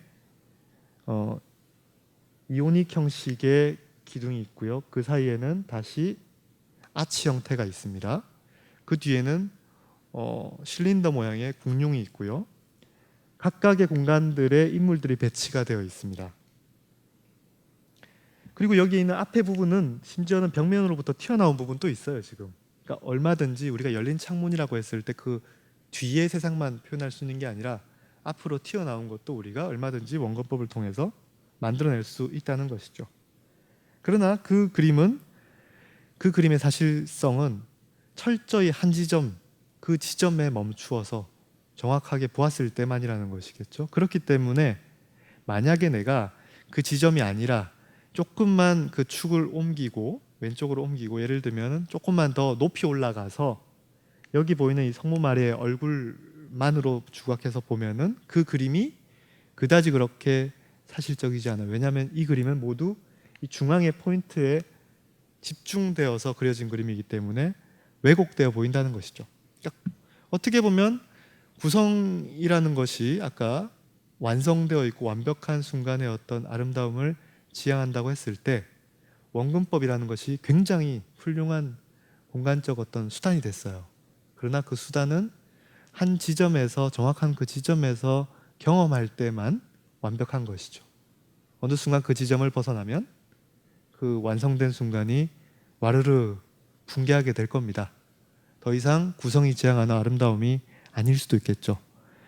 이오닉 형식의 기둥이 있고요. 그 사이에는 다시 아치 형태가 있습니다. 그 뒤에는 실린더 모양의 궁룡이 있고요. 각각의 공간들에 인물들이 배치가 되어 있습니다. 그리고 여기 있는 앞에 부분은 심지어는 벽면으로부터 튀어나온 부분도 있어요. 지금 그러니까 얼마든지 우리가 열린 창문이라고 했을 때 그 뒤의 세상만 표현할 수 있는 게 아니라 앞으로 튀어나온 것도 우리가 얼마든지 원근법을 통해서 만들어낼 수 있다는 것이죠. 그러나 그 그림의 사실성은 철저히 한 지점, 그 지점에 멈추어서 정확하게 보았을 때만이라는 것이겠죠. 그렇기 때문에 만약에 내가 그 지점이 아니라 조금만 그 축을 옮기고 왼쪽으로 옮기고 예를 들면 조금만 더 높이 올라가서 여기 보이는 이 성모 마리아의 얼굴만으로 주각해서 보면은 그 그림이 그다지 그렇게 사실적이지 않아요. 왜냐하면 이 그림은 모두 이 중앙의 포인트에 집중되어서 그려진 그림이기 때문에 왜곡되어 보인다는 것이죠. 그러니까 어떻게 보면 구성이라는 것이 아까 완성되어 있고 완벽한 순간의 어떤 아름다움을 지향한다고 했을 때 원근법이라는 것이 굉장히 훌륭한 공간적 어떤 수단이 됐어요. 그러나 그 수단은 한 지점에서 정확한 그 지점에서 경험할 때만 완벽한 것이죠. 어느 순간 그 지점을 벗어나면 그 완성된 순간이 와르르 붕괴하게 될 겁니다. 더 이상 구성이 지향하는 아름다움이 아닐 수도 있겠죠.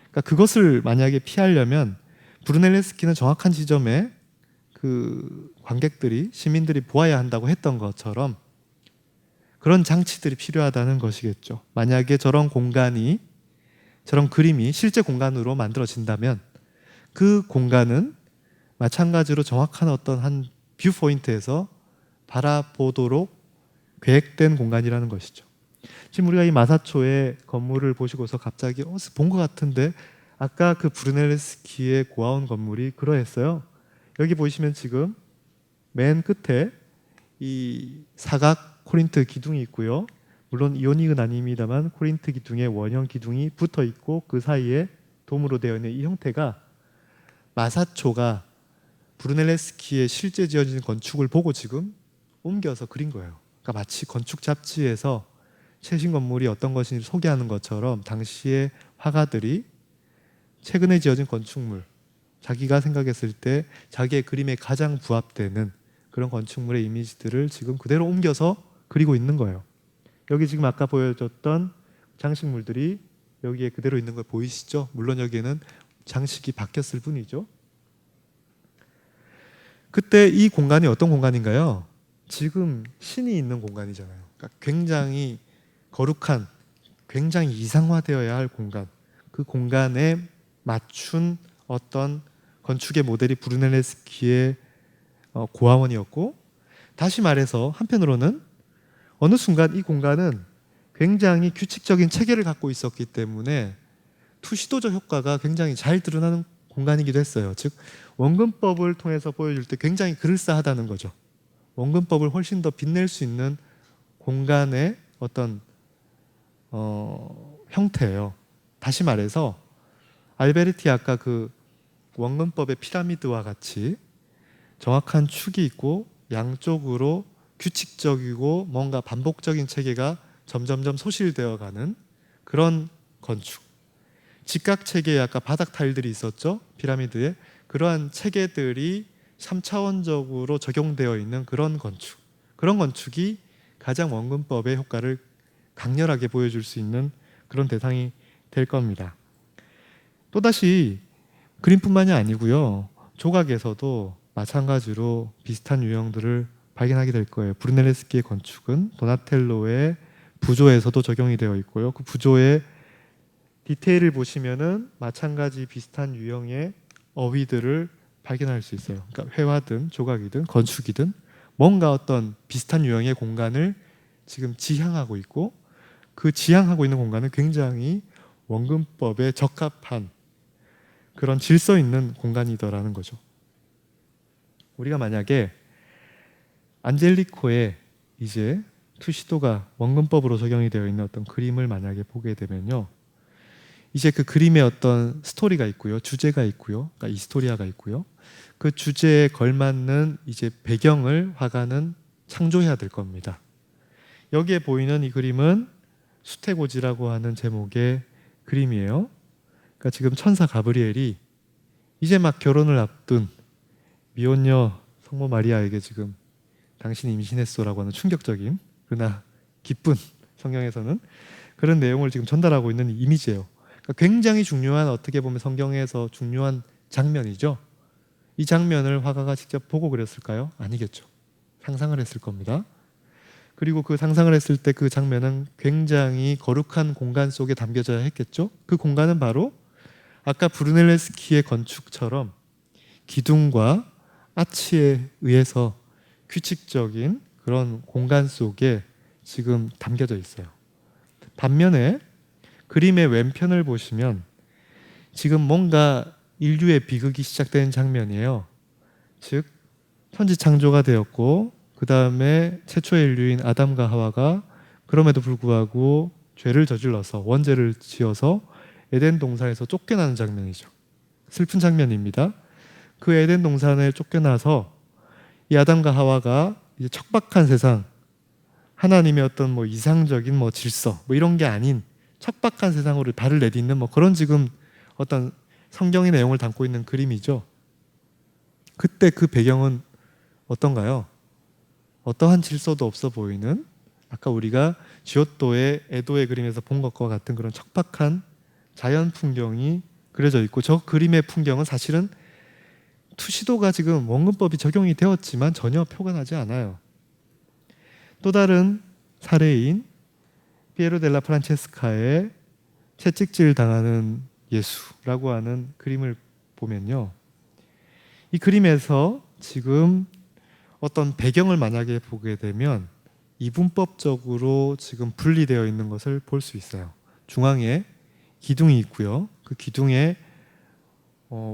그러니까 그것을 만약에 피하려면 브루넬레스키는 정확한 지점에 그 관객들이 시민들이 보아야 한다고 했던 것처럼 그런 장치들이 필요하다는 것이겠죠. 만약에 저런 공간이 저런 그림이 실제 공간으로 만들어진다면 그 공간은 마찬가지로 정확한 어떤 한 뷰 포인트에서 바라보도록 계획된 공간이라는 것이죠. 지금 우리가 이 마사초의 건물을 보시고서 갑자기 본 것 같은데 아까 그 브루넬레스키의 고아원 건물이 그러했어요. 여기 보시면 지금 맨 끝에 이 사각 코린트 기둥이 있고요. 물론 이오닉은 아닙니다만 코린트 기둥에 원형 기둥이 붙어 있고 그 사이에 돔으로 되어 있는 이 형태가 마사초가 브루넬레스키의 실제 지어진 건축을 보고 지금 옮겨서 그린 거예요. 그러니까 마치 건축 잡지에서 최신 건물이 어떤 것인지 소개하는 것처럼 당시의 화가들이 최근에 지어진 건축물, 자기가 생각했을 때 자기의 그림에 가장 부합되는 그런 건축물의 이미지들을 지금 그대로 옮겨서 그리고 있는 거예요. 여기 지금 아까 보여줬던 장식물들이 여기에 그대로 있는 거 보이시죠? 물론 여기에는 장식이 바뀌었을 뿐이죠. 그때 이 공간이 어떤 공간인가요? 지금 신이 있는 공간이잖아요. 그러니까 굉장히 거룩한, 굉장히 이상화되어야 할 공간. 그 공간에 맞춘 어떤 건축의 모델이 브루넬레스키의 고아원이었고, 다시 말해서 한편으로는 어느 순간 이 공간은 굉장히 규칙적인 체계를 갖고 있었기 때문에 투시도적 효과가 굉장히 잘 드러나는 공간이기도 했어요. 즉 원근법을 통해서 보여줄 때 굉장히 그럴싸하다는 거죠. 원근법을 훨씬 더 빛낼 수 있는 공간의 어떤 형태예요. 다시 말해서 알베르티 아까 그 원근법의 피라미드와 같이 정확한 축이 있고 양쪽으로 규칙적이고 뭔가 반복적인 체계가 점점점 소실되어 가는 그런 건축. 직각 체계에 아까 바닥 타일들이 있었죠. 피라미드에. 그러한 체계들이 3차원적으로 적용되어 있는 그런 건축. 그런 건축이 가장 원근법의 효과를 강렬하게 보여줄 수 있는 그런 대상이 될 겁니다. 또다시 그림뿐만이 아니고요. 조각에서도 마찬가지로 비슷한 유형들을 발견하게 될 거예요. 브루넬레스키의 건축은 도나텔로의 부조에서도 적용이 되어 있고요. 그 부조의 디테일을 보시면은 마찬가지 비슷한 유형의 어휘들을 발견할 수 있어요. 그러니까 회화든 조각이든 건축이든 뭔가 어떤 비슷한 유형의 공간을 지금 지향하고 있고 그 지향하고 있는 공간은 굉장히 원근법에 적합한 그런 질서 있는 공간이더라는 거죠. 우리가 만약에 안젤리코의 이제 투시도가 원근법으로 적용이 되어 있는 어떤 그림을 만약에 보게 되면요. 이제 그 그림에 어떤 스토리가 있고요. 주제가 있고요. 그러니까 이스토리아가 있고요. 그 주제에 걸맞는 이제 배경을 화가는 창조해야 될 겁니다. 여기에 보이는 이 그림은 수태고지라고 하는 제목의 그림이에요. 그러니까 지금 천사 가브리엘이 이제 막 결혼을 앞둔 미혼녀 성모 마리아에게 지금 당신이 임신했소라고 하는 충격적인 그러나 기쁜 성경에서는 그런 내용을 지금 전달하고 있는 이미지예요. 그러니까 굉장히 중요한 어떻게 보면 성경에서 중요한 장면이죠. 이 장면을 화가가 직접 보고 그렸을까요? 아니겠죠. 상상을 했을 겁니다. 그리고 그 상상을 했을 때 그 장면은 굉장히 거룩한 공간 속에 담겨져야 했겠죠. 그 공간은 바로 아까 브루넬레스키의 건축처럼 기둥과 아치에 의해서 규칙적인 그런 공간 속에 지금 담겨져 있어요. 반면에 그림의 왼편을 보시면 지금 뭔가 인류의 비극이 시작되는 장면이에요. 즉 천지 창조가 되었고 그 다음에 최초의 인류인 아담과 하와가 그럼에도 불구하고 죄를 저질러서 원죄를 지어서 에덴 동산에서 쫓겨나는 장면이죠. 슬픈 장면입니다. 그 에덴 동산에 쫓겨나서 이 아담과 하와가 이제 척박한 세상, 하나님의 어떤 이상적인 질서 이런 게 아닌 척박한 세상으로 발을 내딛는 뭐 그런 지금 어떤 성경의 내용을 담고 있는 그림이죠. 그때 그 배경은 어떤가요? 어떠한 질서도 없어 보이는, 아까 우리가 지오토의 에도의 그림에서 본 것과 같은 그런 척박한 자연 풍경이 그려져 있고, 저 그림의 풍경은 사실은 투시도가 지금 원근법이 적용이 되었지만 전혀 표가 나지 않아요. 또 다른 사례인 피에로 델라 프란체스카의 채찍질 당하는 예수라고 하는 그림을 보면요, 이 그림에서 지금 어떤 배경을 만약에 보게 되면 이분법적으로 지금 분리되어 있는 것을 볼 수 있어요. 중앙에 기둥이 있고요. 그 기둥의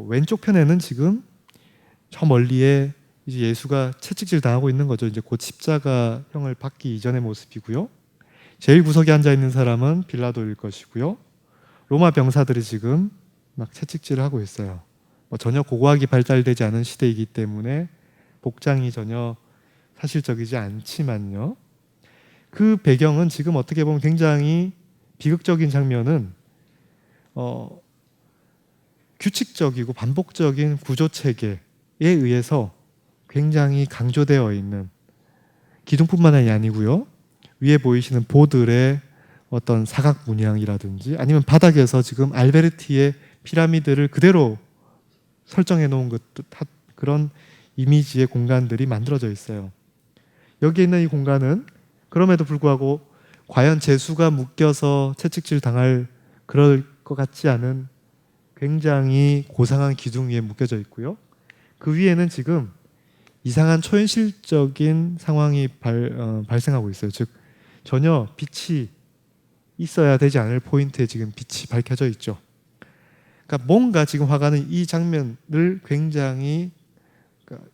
왼쪽 편에는 지금 저 멀리에 이제 예수가 채찍질 당하고 있는 거죠. 이제 곧 십자가형을 받기 이전의 모습이고요. 제일 구석에 앉아 있는 사람은 빌라도일 것이고요. 로마 병사들이 지금 막 채찍질을 하고 있어요. 전혀 고고학이 발달되지 않은 시대이기 때문에 복장이 전혀 사실적이지 않지만요. 그 배경은 지금 어떻게 보면 굉장히 비극적인 장면은 규칙적이고 반복적인 구조 체계에 의해서 굉장히 강조되어 있는, 기둥뿐만이 아니고요, 위에 보이시는 보들의 어떤 사각 문양이라든지 아니면 바닥에서 지금 알베르티의 피라미드를 그대로 설정해 놓은 그런 이미지의 공간들이 만들어져 있어요. 여기 있는 이 공간은 그럼에도 불구하고 과연 제수가 묶여서 채찍질 당할 그럴 것 같지 않은 굉장히 고상한 기둥 위에 묶여져 있고요. 그 위에는 지금 이상한 초현실적인 상황이 발생하고 있어요. 즉 전혀 빛이 있어야 되지 않을 포인트에 지금 빛이 밝혀져 있죠. 그러니까 뭔가 지금 화가는 이 장면을 굉장히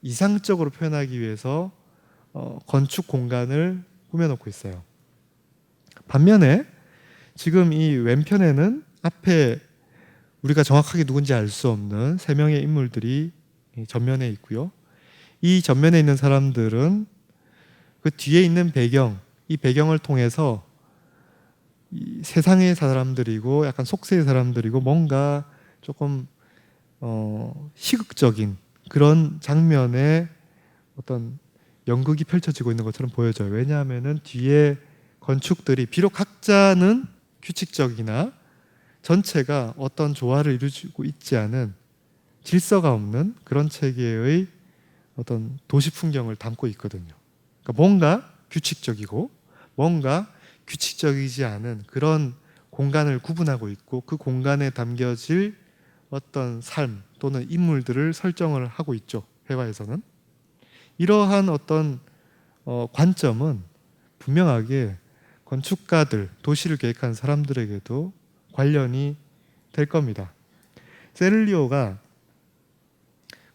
이상적으로 표현하기 위해서 건축 공간을 꾸며놓고 있어요. 반면에 지금 이 왼편에는 앞에 우리가 정확하게 누군지 알 수 없는 세 명의 인물들이 전면에 있고요. 이 전면에 있는 사람들은 그 뒤에 있는 배경, 이 배경을 통해서 이 세상의 사람들이고 약간 속세의 사람들이고 뭔가 조금 희극적인 그런 장면에 어떤 연극이 펼쳐지고 있는 것처럼 보여져요. 왜냐하면은 뒤에 건축들이 비록 각자는 규칙적이나 전체가 어떤 조화를 이루고 있지 않은 질서가 없는 그런 체계의 어떤 도시 풍경을 담고 있거든요. 그러니까 뭔가 규칙적이고 뭔가 규칙적이지 않은 그런 공간을 구분하고 있고, 그 공간에 담겨질 어떤 삶 또는 인물들을 설정을 하고 있죠. 회화에서는. 이러한 어떤 관점은 분명하게 건축가들, 도시를 계획한 사람들에게도 관련이 될 겁니다. 세를리오가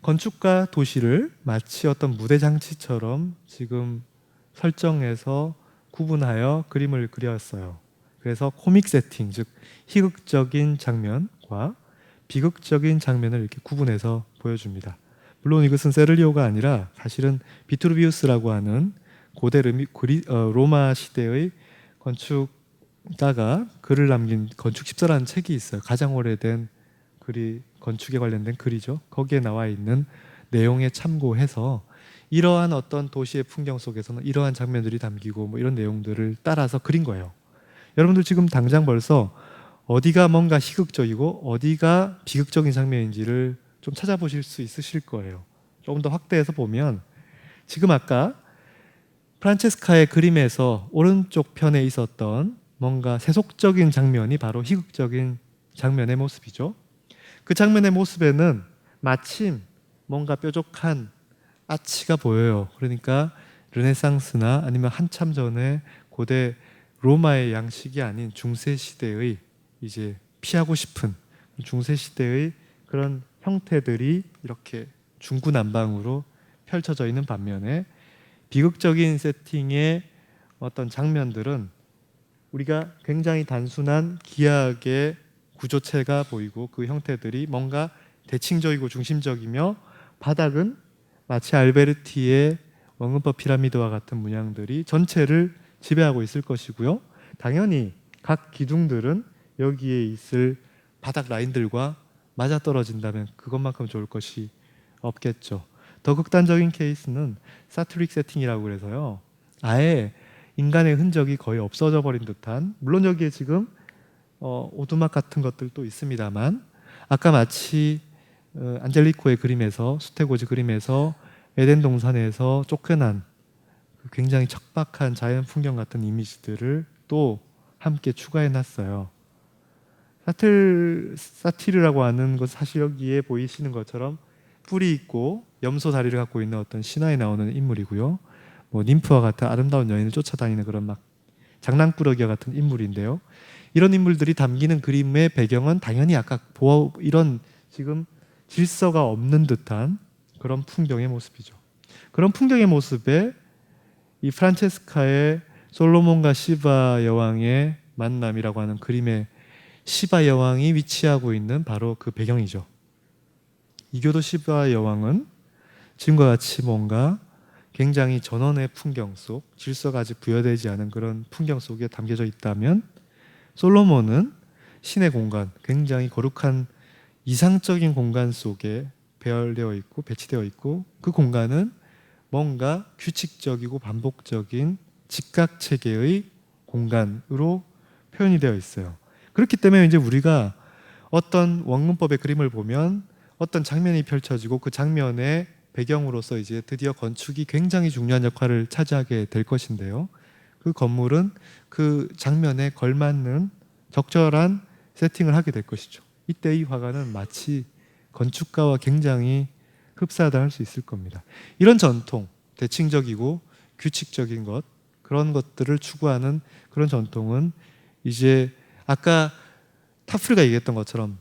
건축과 도시를 마치 어떤 무대 장치처럼 지금 설정해서 구분하여 그림을 그렸어요. 그래서 코믹 세팅, 즉 희극적인 장면과 비극적인 장면을 이렇게 구분해서 보여줍니다. 물론 이것은 세를리오가 아니라 사실은 비트루비우스라고 하는 고대 로마 시대의 건축가가 글을 남긴 건축 십서라는 책이 있어요. 가장 오래된 글이 건축에 관련된 글이죠. 거기에 나와 있는 내용에 참고해서 이러한 어떤 도시의 풍경 속에서는 이러한 장면들이 담기고 뭐 이런 내용들을 따라서 그린 거예요. 여러분들 지금 당장 벌써 어디가 뭔가 희극적이고 어디가 비극적인 장면인지를 좀 찾아보실 수 있으실 거예요. 조금 더 확대해서 보면 지금 아까 프란체스카의 그림에서 오른쪽 편에 있었던 뭔가 세속적인 장면이 바로 희극적인 장면의 모습이죠. 그 장면의 모습에는 마침 뭔가 뾰족한 아치가 보여요. 그러니까 르네상스나 아니면 한참 전에 고대 로마의 양식이 아닌 중세 시대의 이제 피하고 싶은 중세 시대의 그런 형태들이 이렇게 중구난방으로 펼쳐져 있는 반면에 비극적인 세팅의 어떤 장면들은 우리가 굉장히 단순한 기하학의 구조체가 보이고 그 형태들이 뭔가 대칭적이고 중심적이며 바닥은 마치 알베르티의 원근법 피라미드와 같은 문양들이 전체를 지배하고 있을 것이고요. 당연히 각 기둥들은 여기에 있을 바닥 라인들과 맞아떨어진다면 그것만큼 좋을 것이 없겠죠. 더 극단적인 케이스는 사투릭 세팅이라고 그래서요. 아예 인간의 흔적이 거의 없어져 버린 듯한, 물론 여기에 지금 오두막 같은 것들도 있습니다만, 아까 마치 안젤리코의 그림에서, 수테고지 그림에서 에덴 동산에서 쫓겨난 그 굉장히 척박한 자연 풍경 같은 이미지들을 또 함께 추가해 놨어요. 사티르라고 하는 것, 사실 여기에 보이시는 것처럼 뿔이 있고 염소 다리를 갖고 있는 어떤 신화에 나오는 인물이고요. 뭐 님프와 같은 아름다운 여인을 쫓아다니는 그런 막 장난꾸러기와 같은 인물인데요. 이런 인물들이 담기는 그림의 배경은 당연히 아까 이런 지금 질서가 없는 듯한 그런 풍경의 모습이죠. 그런 풍경의 모습에 이 프란체스카의 솔로몬과 시바 여왕의 만남이라고 하는 그림의 시바 여왕이 위치하고 있는 바로 그 배경이죠. 이교도 시바 여왕은 지금과 같이 뭔가 굉장히 전원의 풍경 속, 질서가 아직 부여되지 않은 그런 풍경 속에 담겨져 있다면, 솔로몬은 신의 공간, 굉장히 거룩한 이상적인 공간 속에 배열되어 있고 배치되어 있고, 그 공간은 뭔가 규칙적이고 반복적인 직각 체계의 공간으로 표현이 되어 있어요. 그렇기 때문에 이제 우리가 어떤 원근법의 그림을 보면 어떤 장면이 펼쳐지고 그 장면의 배경으로서 이제 드디어 건축이 굉장히 중요한 역할을 차지하게 될 것인데요. 그 건물은 그 장면에 걸맞는 적절한 세팅을 하게 될 것이죠. 이때 이 화가는 마치 건축가와 굉장히 흡사하다 할 수 있을 겁니다. 이런 전통, 대칭적이고 규칙적인 것, 그런 것들을 추구하는 그런 전통은 이제 아까 타프리가 얘기했던 것처럼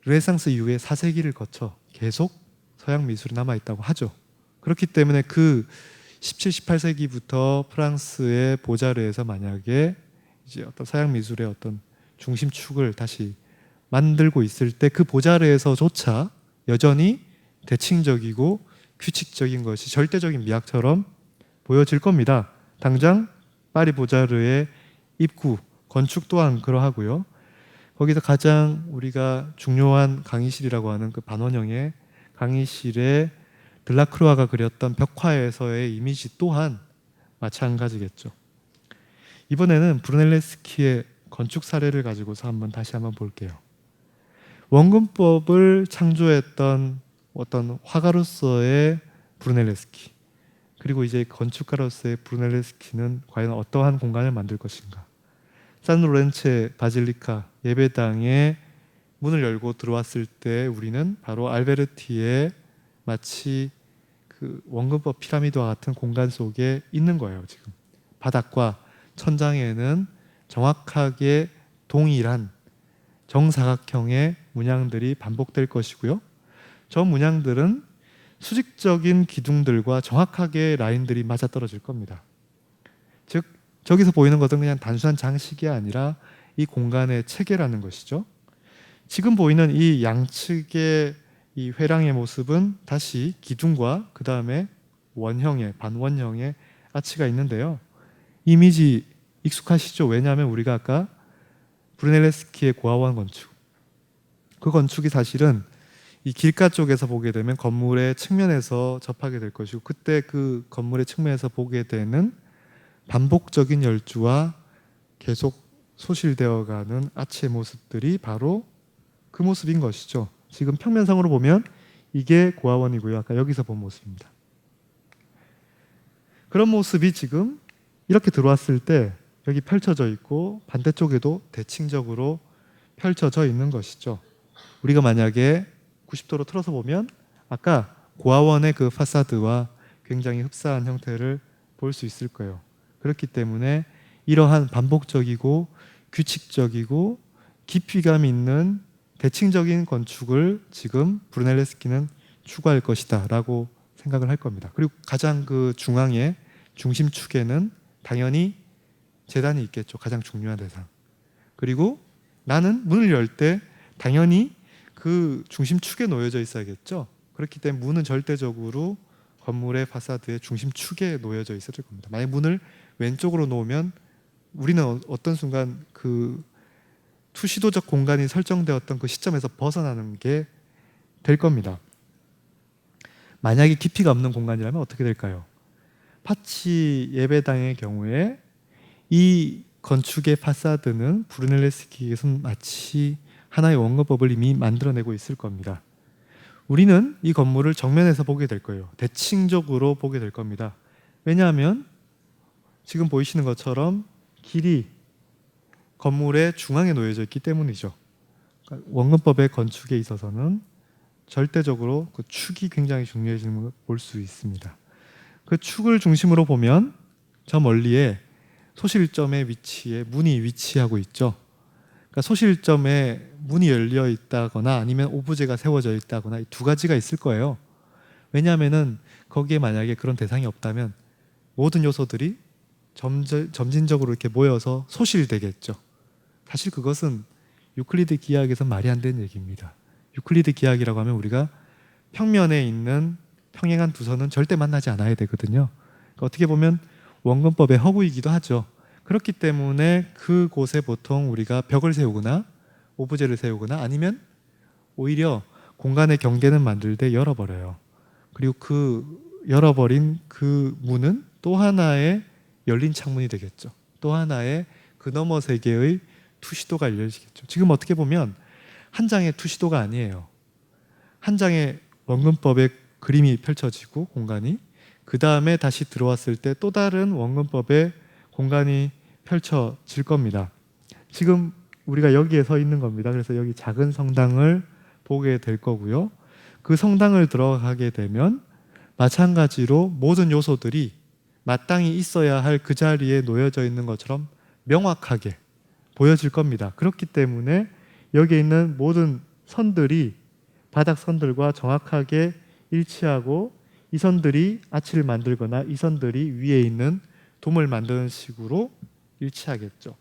르네상스 이후에 4세기를 거쳐 계속 서양 미술이 남아있다고 하죠. 그렇기 때문에 그 17, 18세기부터 프랑스의 보자르에서 만약에 이제 어떤 서양 미술의 어떤 중심축을 다시 만들고 있을 때 그 보자르에서조차 여전히 대칭적이고 규칙적인 것이 절대적인 미학처럼 보여질 겁니다. 당장 파리 보자르의 입구, 건축 또한 그러하고요. 거기서 가장 우리가 중요한 강의실이라고 하는 그 반원형의 강의실에 들라크루아가 그렸던 벽화에서의 이미지 또한 마찬가지겠죠. 이번에는 브루넬레스키의 건축 사례를 가지고서 다시 한번 볼게요. 원근법을 창조했던 어떤 화가로서의 브루넬레스키, 그리고 이제 건축가로서의 브루넬레스키는 과연 어떠한 공간을 만들 것인가. 산로렌체 바질리카 예배당의 문을 열고 들어왔을 때 우리는 바로 알베르티의 마치 그 원근법 피라미드와 같은 공간 속에 있는 거예요. 지금 바닥과 천장에는 정확하게 동일한 정사각형의 문양들이 반복될 것이고요. 저 문양들은 수직적인 기둥들과 정확하게 라인들이 맞아떨어질 겁니다. 즉 저기서 보이는 것은 그냥 단순한 장식이 아니라 이 공간의 체계라는 것이죠. 지금 보이는 이 양측의 이 회랑의 모습은 다시 기둥과 그 다음에 원형의 반원형의 아치가 있는데요. 이미지 익숙하시죠? 왜냐하면 우리가 아까 브루넬레스키의 고아원 건축, 그 건축이 사실은 이 길가 쪽에서 보게 되면 건물의 측면에서 접하게 될 것이고, 그때 그 건물의 측면에서 보게 되는 반복적인 열주와 계속 소실되어가는 아치의 모습들이 바로 그 모습인 것이죠. 지금 평면상으로 보면 이게 고아원이고요. 아까 여기서 본 모습입니다. 그런 모습이 지금 이렇게 들어왔을 때 여기 펼쳐져 있고 반대쪽에도 대칭적으로 펼쳐져 있는 것이죠. 우리가 만약에 90도로 틀어서 보면 아까 고아원의 그 파사드와 굉장히 흡사한 형태를 볼 수 있을 거예요. 그렇기 때문에 이러한 반복적이고 규칙적이고 깊이감 있는 대칭적인 건축을 지금 브루넬레스키는 추구할 것이다 라고 생각을 할 겁니다. 그리고 가장 그 중앙에 중심축에는 당연히 제단이 있겠죠. 가장 중요한 대상. 그리고 나는 문을 열 때 당연히 그 중심축에 놓여져 있어야겠죠. 그렇기 때문에 문은 절대적으로 건물의 파사드의 중심축에 놓여져 있어야 될 겁니다. 만약 문을 왼쪽으로 놓으면 우리는 어떤 순간 그 투시도적 공간이 설정되었던 그 시점에서 벗어나는 게 될 겁니다. 만약에 깊이가 없는 공간이라면 어떻게 될까요? 파치 예배당의 경우에 이 건축의 파사드는 브루넬레스키에서는 마치 하나의 원근법을 이미 만들어내고 있을 겁니다. 우리는 이 건물을 정면에서 보게 될 거예요. 대칭적으로 보게 될 겁니다. 왜냐하면 지금 보이시는 것처럼 길이 건물의 중앙에 놓여져 있기 때문이죠. 그러니까 원근법의 건축에 있어서는 절대적으로 그 축이 굉장히 중요해지는 걸 볼 수 있습니다. 그 축을 중심으로 보면 저 멀리에 소실점의 위치에 문이 위치하고 있죠. 그러니까 소실점에 문이 열려 있다거나 아니면 오브제가 세워져 있다거나 이 두 가지가 있을 거예요. 왜냐하면은 거기에 만약에 그런 대상이 없다면 모든 요소들이 점진적으로 이렇게 모여서 소실되겠죠. 사실 그것은 유클리드 기하학에서 말이 안 되는 얘기입니다. 유클리드 기하학이라고 하면 우리가 평면에 있는 평행한 두 선은 절대 만나지 않아야 되거든요. 그러니까 어떻게 보면 원근법의 허구이기도 하죠. 그렇기 때문에 그곳에 보통 우리가 벽을 세우거나 오브제를 세우거나 아니면 오히려 공간의 경계는 만들 때 열어버려요. 그리고 그 열어버린 그 문은 또 하나의 열린 창문이 되겠죠. 또 하나의 그 너머 세계의 투시도가 열리겠죠. 지금 어떻게 보면 한 장의 투시도가 아니에요. 한 장의 원근법의 그림이 펼쳐지고 공간이 그 다음에 다시 들어왔을 때 또 다른 원근법의 공간이 펼쳐질 겁니다. 지금 우리가 여기에 서 있는 겁니다. 그래서 여기 작은 성당을 보게 될 거고요. 그 성당을 들어가게 되면 마찬가지로 모든 요소들이 마땅히 있어야 할 그 자리에 놓여져 있는 것처럼 명확하게 보여질 겁니다. 그렇기 때문에 여기에 있는 모든 선들이 바닥 선들과 정확하게 일치하고 이 선들이 아치를 만들거나 이 선들이 위에 있는 돔을 만드는 식으로 일치하겠죠.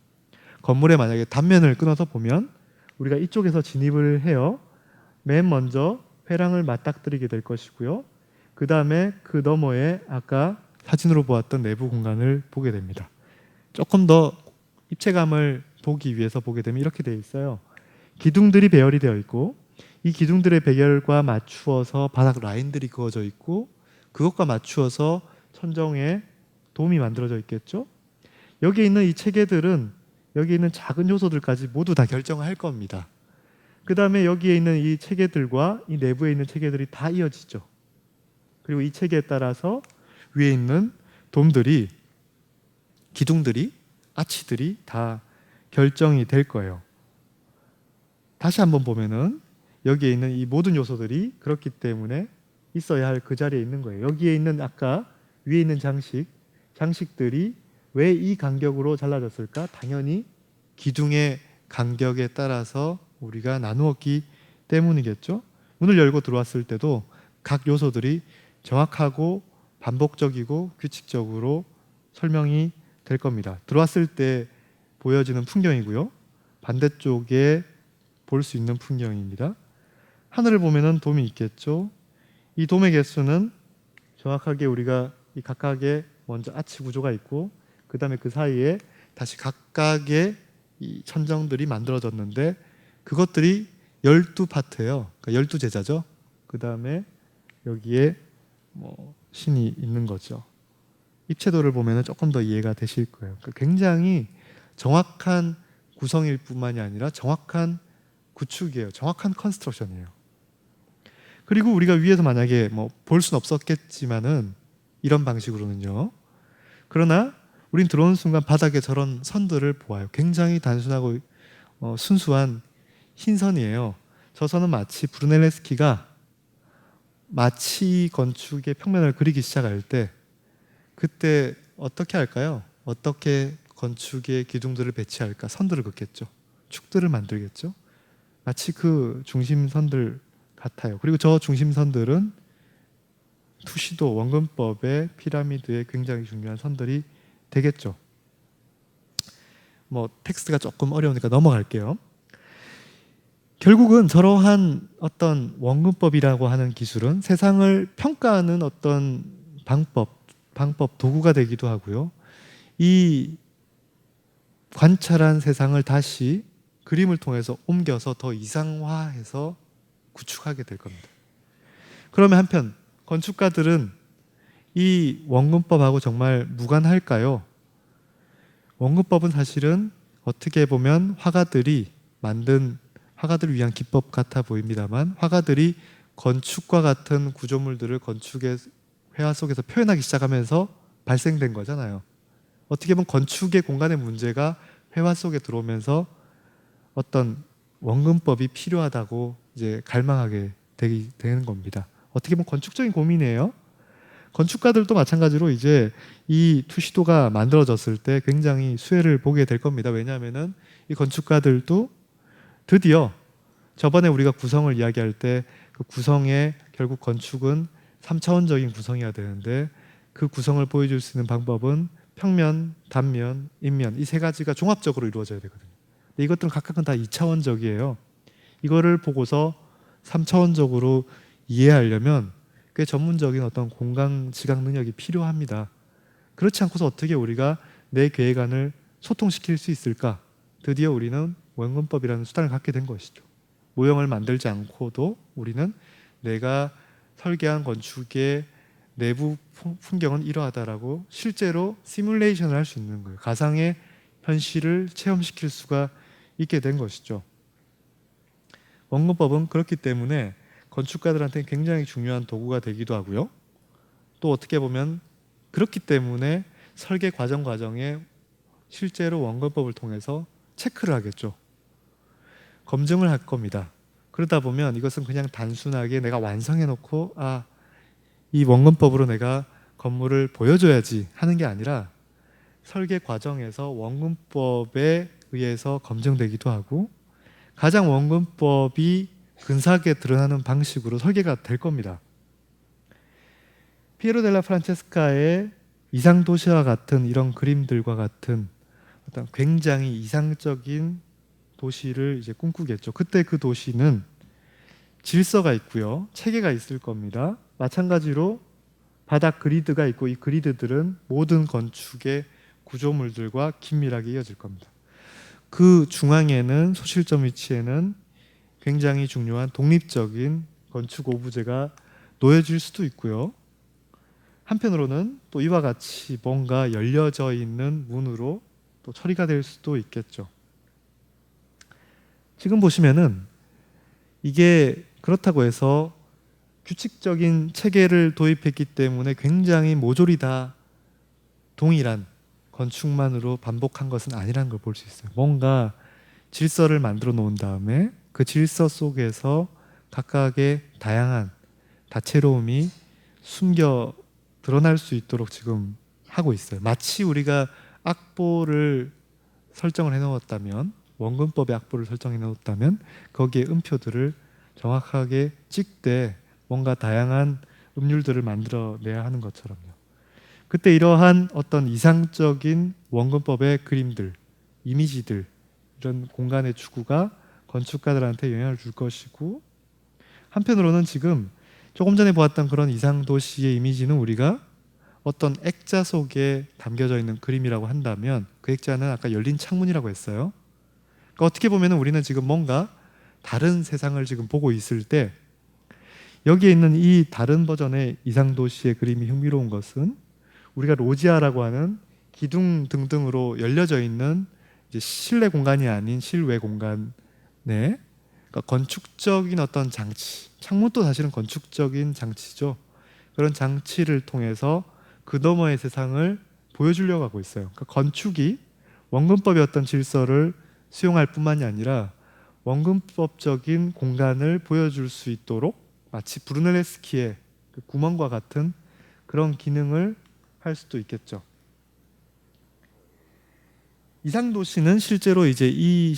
건물에 만약에 단면을 끊어서 보면 우리가 이쪽에서 진입을 해요. 맨 먼저 회랑을 맞닥뜨리게 될 것이고요. 그 다음에 그 너머에 아까 사진으로 보았던 내부 공간을 보게 됩니다. 조금 더 입체감을 보기 위해서 보게 되면 이렇게 되어 있어요. 기둥들이 배열이 되어 있고 이 기둥들의 배열과 맞추어서 바닥 라인들이 그어져 있고 그것과 맞추어서 천정에 돔이 만들어져 있겠죠. 여기에 있는 이 체계들은 여기 있는 작은 요소들까지 모두 다 결정할 겁니다. 그 다음에 여기에 있는 이 체계들과 이 내부에 있는 체계들이 다 이어지죠. 그리고 이 체계에 따라서 위에 있는 돔들이 기둥들이 아치들이 다 결정이 될 거예요. 다시 한번 보면은 여기에 있는 이 모든 요소들이 그렇기 때문에 있어야 할 그 자리에 있는 거예요. 여기에 있는 아까 위에 있는 장식들이 왜 이 간격으로 잘라졌을까? 당연히 기둥의 간격에 따라서 우리가 나누었기 때문이겠죠. 문을 열고 들어왔을 때도 각 요소들이 정확하고 반복적이고 규칙적으로 설명이 될 겁니다. 들어왔을 때 보여지는 풍경이고요. 반대쪽에 볼 수 있는 풍경입니다. 하늘을 보면은 돔이 있겠죠. 이 돔의 개수는 정확하게 우리가 이 각각의 먼저 아치 구조가 있고 그 다음에 그 사이에 다시 각각의 이 천정들이 만들어졌는데 그것들이 12파트예요. 그러니까 12제자죠. 그 다음에 여기에 신이 있는 거죠. 입체도를 보면 조금 더 이해가 되실 거예요. 그러니까 굉장히 정확한 구성일 뿐만이 아니라 정확한 구축이에요. 정확한 컨스트럭션이에요. 그리고 우리가 위에서 만약에 볼 수는 없었겠지만은 이런 방식으로는요. 그러나 우린 들어오는 순간 바닥에 저런 선들을 보아요. 굉장히 단순하고 순수한 흰 선이에요. 저 선은 마치 브루넬레스키가 마치 건축의 평면을 그리기 시작할 때 그때 어떻게 할까요? 어떻게 건축의 기둥들을 배치할까? 선들을 긋겠죠. 축들을 만들겠죠. 마치 그 중심선들 같아요. 그리고 저 중심선들은 투시도 원근법의 피라미드의 굉장히 중요한 선들이 되겠죠. 텍스트가 조금 어려우니까 넘어갈게요. 결국은 저러한 어떤 원근법이라고 하는 기술은 세상을 평가하는 어떤 방법 도구가 되기도 하고요. 이 관찰한 세상을 다시 그림을 통해서 옮겨서 더 이상화해서 구축하게 될 겁니다. 그러면 한편 건축가들은 이 원근법하고 정말 무관할까요? 원근법은 사실은 어떻게 보면 화가들을 위한 기법 같아 보입니다만, 화가들이 건축과 같은 구조물들을 건축의 회화 속에서 표현하기 시작하면서 발생된 거잖아요. 어떻게 보면 건축의 공간의 문제가 회화 속에 들어오면서 어떤 원근법이 필요하다고 이제 갈망하게 되는 겁니다. 어떻게 보면 건축적인 고민이에요. 건축가들도 마찬가지로 이제 이 투시도가 만들어졌을 때 굉장히 수혜를 보게 될 겁니다. 왜냐하면은 이 건축가들도 드디어 저번에 우리가 구성을 이야기할 때 그 구성의 결국 건축은 3차원적인 구성이어야 되는데, 그 구성을 보여줄 수 있는 방법은 평면, 단면, 인면, 이 세 가지가 종합적으로 이루어져야 되거든요. 근데 이것들은 각각은 다 2차원적이에요. 이거를 보고서 3차원적으로 이해하려면 꽤 전문적인 어떤 공간 지각 능력이 필요합니다. 그렇지 않고서 어떻게 우리가 내 계획안을 소통시킬 수 있을까? 드디어 우리는 원근법이라는 수단을 갖게 된 것이죠. 모형을 만들지 않고도 우리는 내가 설계한 건축의 내부 풍경은 이러하다라고 실제로 시뮬레이션을 할 수 있는 거예요. 가상의 현실을 체험시킬 수가 있게 된 것이죠. 원근법은 그렇기 때문에 건축가들한테 굉장히 중요한 도구가 되기도 하고요. 또 어떻게 보면 그렇기 때문에 설계 과정에 실제로 원근법을 통해서 체크를 하겠죠. 검증을 할 겁니다. 그러다 보면 이것은 그냥 단순하게 내가 완성해 놓고 이 원근법으로 내가 건물을 보여줘야지 하는 게 아니라 설계 과정에서 원근법에 의해서 검증되기도 하고, 가장 원근법이 근사하게 드러나는 방식으로 설계가 될 겁니다. 피에로 델라 프란체스카의 이상도시와 같은 이런 그림들과 같은 어떤 굉장히 이상적인 도시를 이제 꿈꾸겠죠. 그때 그 도시는 질서가 있고요, 체계가 있을 겁니다. 마찬가지로 바닥 그리드가 있고, 이 그리드들은 모든 건축의 구조물들과 긴밀하게 이어질 겁니다. 그 중앙에는, 소실점 위치에는 굉장히 중요한 독립적인 건축 오브제가 놓여질 수도 있고요. 한편으로는 또 이와 같이 뭔가 열려져 있는 문으로 또 처리가 될 수도 있겠죠. 지금 보시면은 이게 그렇다고 해서 규칙적인 체계를 도입했기 때문에 굉장히 모조리 다 동일한 건축만으로 반복한 것은 아니라는 걸 볼 수 있어요. 뭔가 질서를 만들어 놓은 다음에 그 질서 속에서 각각의 다양한 다채로움이 숨겨 드러날 수 있도록 지금 하고 있어요. 마치 우리가 악보를 설정을 해놓았다면, 원근법의 악보를 설정해 놓았다면 거기에 음표들을 정확하게 찍되 뭔가 다양한 음률들을 만들어내야 하는 것처럼요. 그때 이러한 어떤 이상적인 원근법의 그림들, 이미지들, 이런 공간의 추구가 건축가들한테 영향을 줄 것이고, 한편으로는 지금 조금 전에 보았던 그런 이상도시의 이미지는 우리가 어떤 액자 속에 담겨져 있는 그림이라고 한다면, 그 액자는 아까 열린 창문이라고 했어요. 그러니까 어떻게 보면 우리는 지금 뭔가 다른 세상을 지금 보고 있을 때, 여기에 있는 이 다른 버전의 이상도시의 그림이 흥미로운 것은 우리가 로지아라고 하는 기둥 등등으로 열려져 있는 이제 실내 공간이 아닌 실외 공간에, 그러니까 건축적인 어떤 장치, 창문도 사실은 건축적인 장치죠. 그런 장치를 통해서 그 너머의 세상을 보여주려고 하고 있어요. 그러니까 건축이 원근법의 어떤 질서를 수용할 뿐만이 아니라 원근법적인 공간을 보여줄 수 있도록 마치 브루넬레스키의 그 구멍과 같은 그런 기능을 할 수도 있겠죠. 이상도시는 실제로 이제 이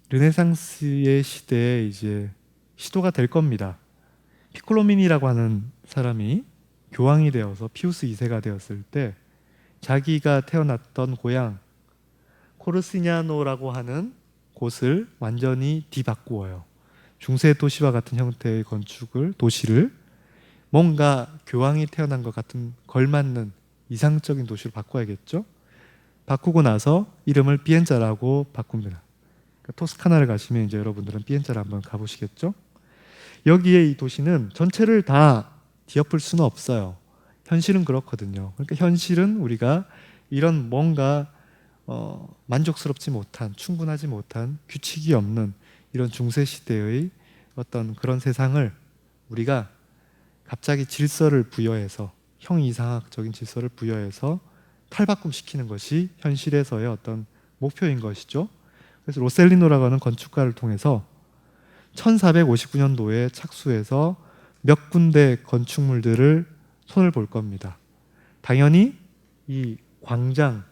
르네상스의 시대에 이제 시도가 될 겁니다. 피콜로미니라고 하는 사람이 교황이 되어서 피우스 2세가 되었을 때 자기가 태어났던 고향 코르시냐노라고 하는 곳을 완전히 뒤바꾸어요. 중세 도시와 같은 형태의 도시를 뭔가 교황이 태어난 것 같은 걸맞는 이상적인 도시로 바꿔야겠죠. 바꾸고 나서 이름을 비엔자라고 바꿉니다. 그러니까 토스카나를 가시면 이제 여러분들은 비엔자를 한번 가보시겠죠? 여기에 이 도시는 전체를 다 뒤엎을 수는 없어요. 현실은 그렇거든요. 그러니까 현실은 우리가 이런 뭔가 만족스럽지 못한, 충분하지 못한, 규칙이 없는 이런 중세 시대의 어떤 그런 세상을 우리가 갑자기 질서를 부여해서 형이상학적인 질서를 부여해서 탈바꿈시키는 것이 현실에서의 어떤 목표인 것이죠. 그래서 로셀리노라고 하는 건축가를 통해서 1459년도에 착수해서 몇 군데 건축물들을 손을 볼 겁니다. 당연히 이 광장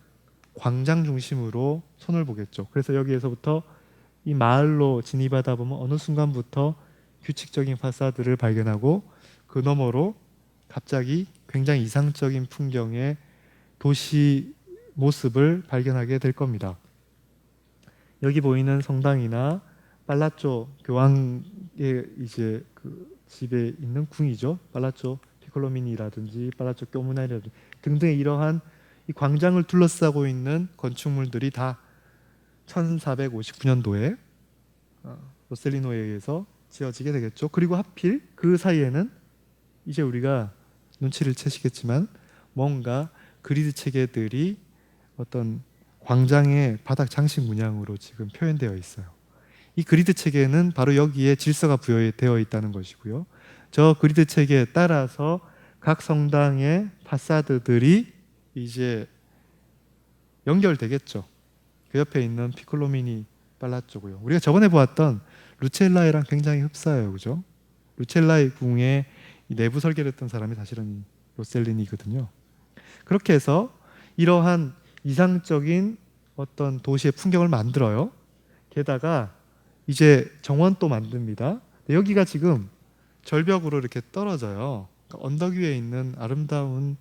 중심으로 손을 보겠죠. 그래서 여기에서부터 이 마을로 진입하다 보면 어느 순간부터 규칙적인 파사드를 발견하고 그 너머로 갑자기 굉장히 이상적인 풍경의 도시 모습을 발견하게 될 겁니다. 여기 보이는 성당이나 팔라쪼 교황의 이제 그 집에 있는 궁이죠. 팔라쪼 피콜로미니라든지 팔라쪼 꼬무나리라든지 등등의 이러한 이 광장을 둘러싸고 있는 건축물들이 다 1459년도에 로셀리노에 의해서 지어지게 되겠죠. 그리고 하필 그 사이에는 이제 우리가 눈치를 채시겠지만 뭔가 그리드 체계들이 어떤 광장의 바닥 장식 문양으로 지금 표현되어 있어요. 이 그리드 체계는 바로 여기에 질서가 부여되어 있다는 것이고요. 저 그리드 체계에 따라서 각 성당의 파사드들이 이제 연결되겠죠. 그 옆에 있는 피콜로미니 팔라쪼고요. 우리가 저번에 보았던 루첼라이랑 굉장히 흡사해요, 그죠? 루첼라이 궁의 내부 설계를 했던 사람이 사실은 로셀리니거든요. 그렇게 해서 이러한 이상적인 어떤 도시의 풍경을 만들어요. 게다가 이제 정원도 만듭니다. 여기가 지금 절벽으로 이렇게 떨어져요. 그러니까 언덕 위에 있는 아름다운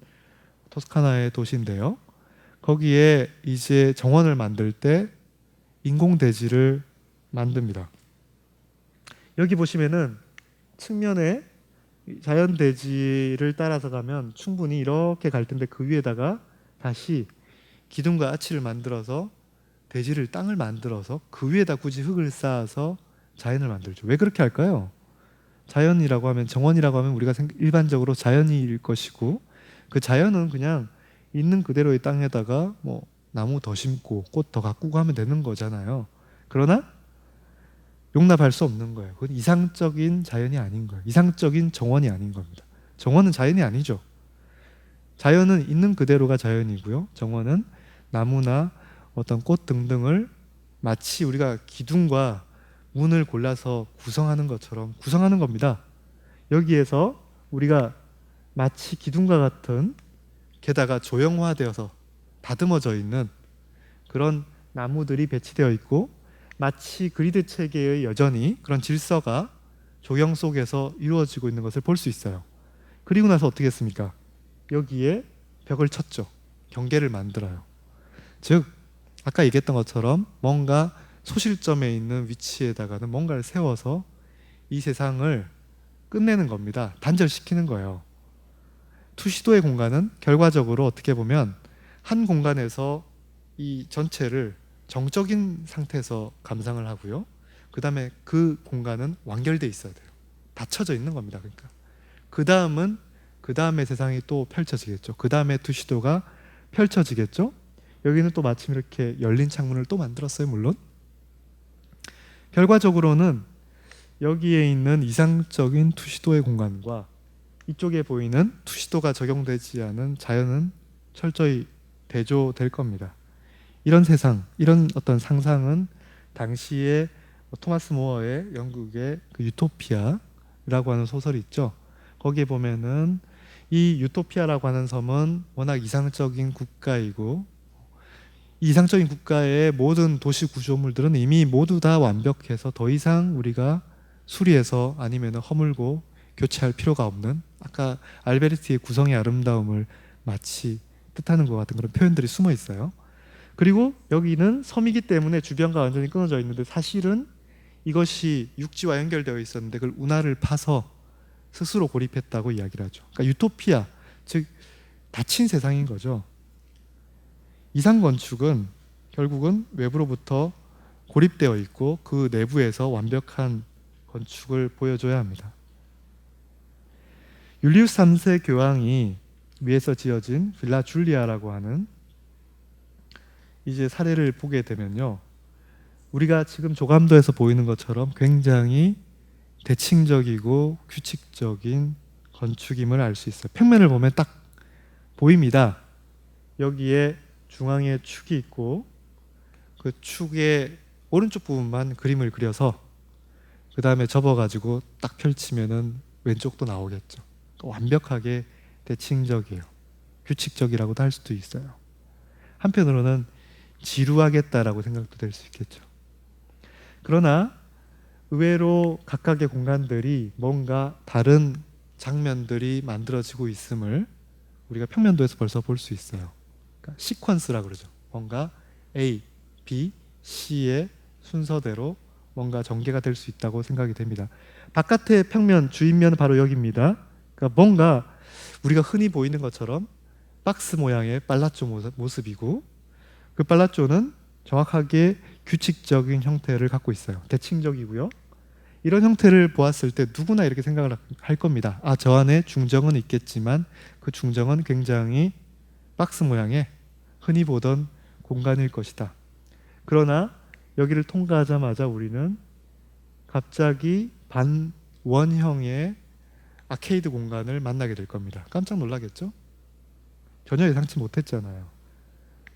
토스카나의 도시인데요. 거기에 이제 정원을 만들 때 인공대지를 만듭니다. 여기 보시면은 측면에 자연대지를 따라서 가면 충분히 이렇게 갈 텐데 그 위에다가 다시 기둥과 아치를 만들어서 대지를 땅을 만들어서 그 위에다 굳이 흙을 쌓아서 자연을 만들죠. 왜 그렇게 할까요? 자연이라고 하면 정원이라고 하면 우리가 일반적으로 자연일 것이고 그 자연은 그냥 있는 그대로의 땅에다가 뭐 나무 더 심고 꽃 더 가꾸고 하면 되는 거잖아요. 그러나 용납할 수 없는 거예요. 그건 이상적인 자연이 아닌 거예요. 이상적인 정원이 아닌 겁니다. 정원은 자연이 아니죠. 자연은 있는 그대로가 자연이고요. 정원은 나무나 어떤 꽃 등등을 마치 우리가 기둥과 문을 골라서 구성하는 것처럼 구성하는 겁니다. 여기에서 우리가 마치 기둥과 같은 게다가 조형화되어서 다듬어져 있는 그런 나무들이 배치되어 있고 마치 그리드 체계의 여전히 그런 질서가 조형 속에서 이루어지고 있는 것을 볼 수 있어요. 그리고 나서 어떻게 했습니까? 여기에 벽을 쳤죠. 경계를 만들어요. 즉 아까 얘기했던 것처럼 뭔가 소실점에 있는 위치에다가는 뭔가를 세워서 이 세상을 끝내는 겁니다. 단절시키는 거예요. 투시도의 공간은 결과적으로 어떻게 보면 한 공간에서 이 전체를 정적인 상태에서 감상을 하고요. 그 다음에 그 공간은 완결돼 있어야 돼요. 닫혀져 있는 겁니다. 그러니까 그 다음은 그 다음의 세상이 또 펼쳐지겠죠. 그 다음에 투시도가 펼쳐지겠죠. 여기는 또 마침 이렇게 열린 창문을 또 만들었어요. 물론 결과적으로는 여기에 있는 이상적인 투시도의 공간과 이쪽에 보이는 투시도가 적용되지 않은 자연은 철저히 대조될 겁니다. 이런 세상, 이런 어떤 상상은 당시에 토마스 모어의 영국의 그 유토피아라고 하는 소설이 있죠. 거기에 보면은 이 유토피아라고 하는 섬은 워낙 이상적인 국가이고 이 이상적인 국가의 모든 도시 구조물들은 이미 모두 다 완벽해서 더 이상 우리가 수리해서 아니면 허물고 교체할 필요가 없는 아까 알베르티의 구성의 아름다움을 마치 뜻하는 것 같은 그런 표현들이 숨어 있어요. 그리고 여기는 섬이기 때문에 주변과 완전히 끊어져 있는데 사실은 이것이 육지와 연결되어 있었는데 그걸 운하를 파서 스스로 고립했다고 이야기를 하죠. 그러니까 유토피아, 즉 닫힌 세상인 거죠. 이상 건축은 결국은 외부로부터 고립되어 있고 그 내부에서 완벽한 건축을 보여줘야 합니다. 율리우스 3세 교황이 위에서 지어진 빌라 줄리아라고 하는 이제 사례를 보게 되면요, 우리가 지금 조감도에서 보이는 것처럼 굉장히 대칭적이고 규칙적인 건축임을 알 수 있어요. 평면을 보면 딱 보입니다. 여기에 중앙에 축이 있고 그 축의 오른쪽 부분만 그림을 그려서 그 다음에 접어가지고 딱 펼치면은 왼쪽도 나오겠죠. 완벽하게 대칭적이에요. 규칙적이라고도 할 수도 있어요. 한편으로는 지루하겠다라고 생각도 될 수 있겠죠. 그러나 의외로 각각의 공간들이 뭔가 다른 장면들이 만들어지고 있음을 우리가 평면도에서 벌써 볼 수 있어요. 그러니까 시퀀스라 그러죠. 뭔가 A, B, C의 순서대로 뭔가 전개가 될 수 있다고 생각이 됩니다. 바깥의 평면, 주인면은 바로 여기입니다. 그러니까 뭔가 우리가 흔히 보이는 것처럼 박스 모양의 팔라쪼 모습이고, 그 팔라쪼는 정확하게 규칙적인 형태를 갖고 있어요. 대칭적이고요. 이런 형태를 보았을 때 누구나 이렇게 생각을 할 겁니다. 아, 저 안에 중정은 있겠지만 그 중정은 굉장히 박스 모양의 흔히 보던 공간일 것이다. 그러나 여기를 통과하자마자 우리는 갑자기 반원형의 아케이드 공간을 만나게 될 겁니다. 깜짝 놀라겠죠? 전혀 예상치 못했잖아요.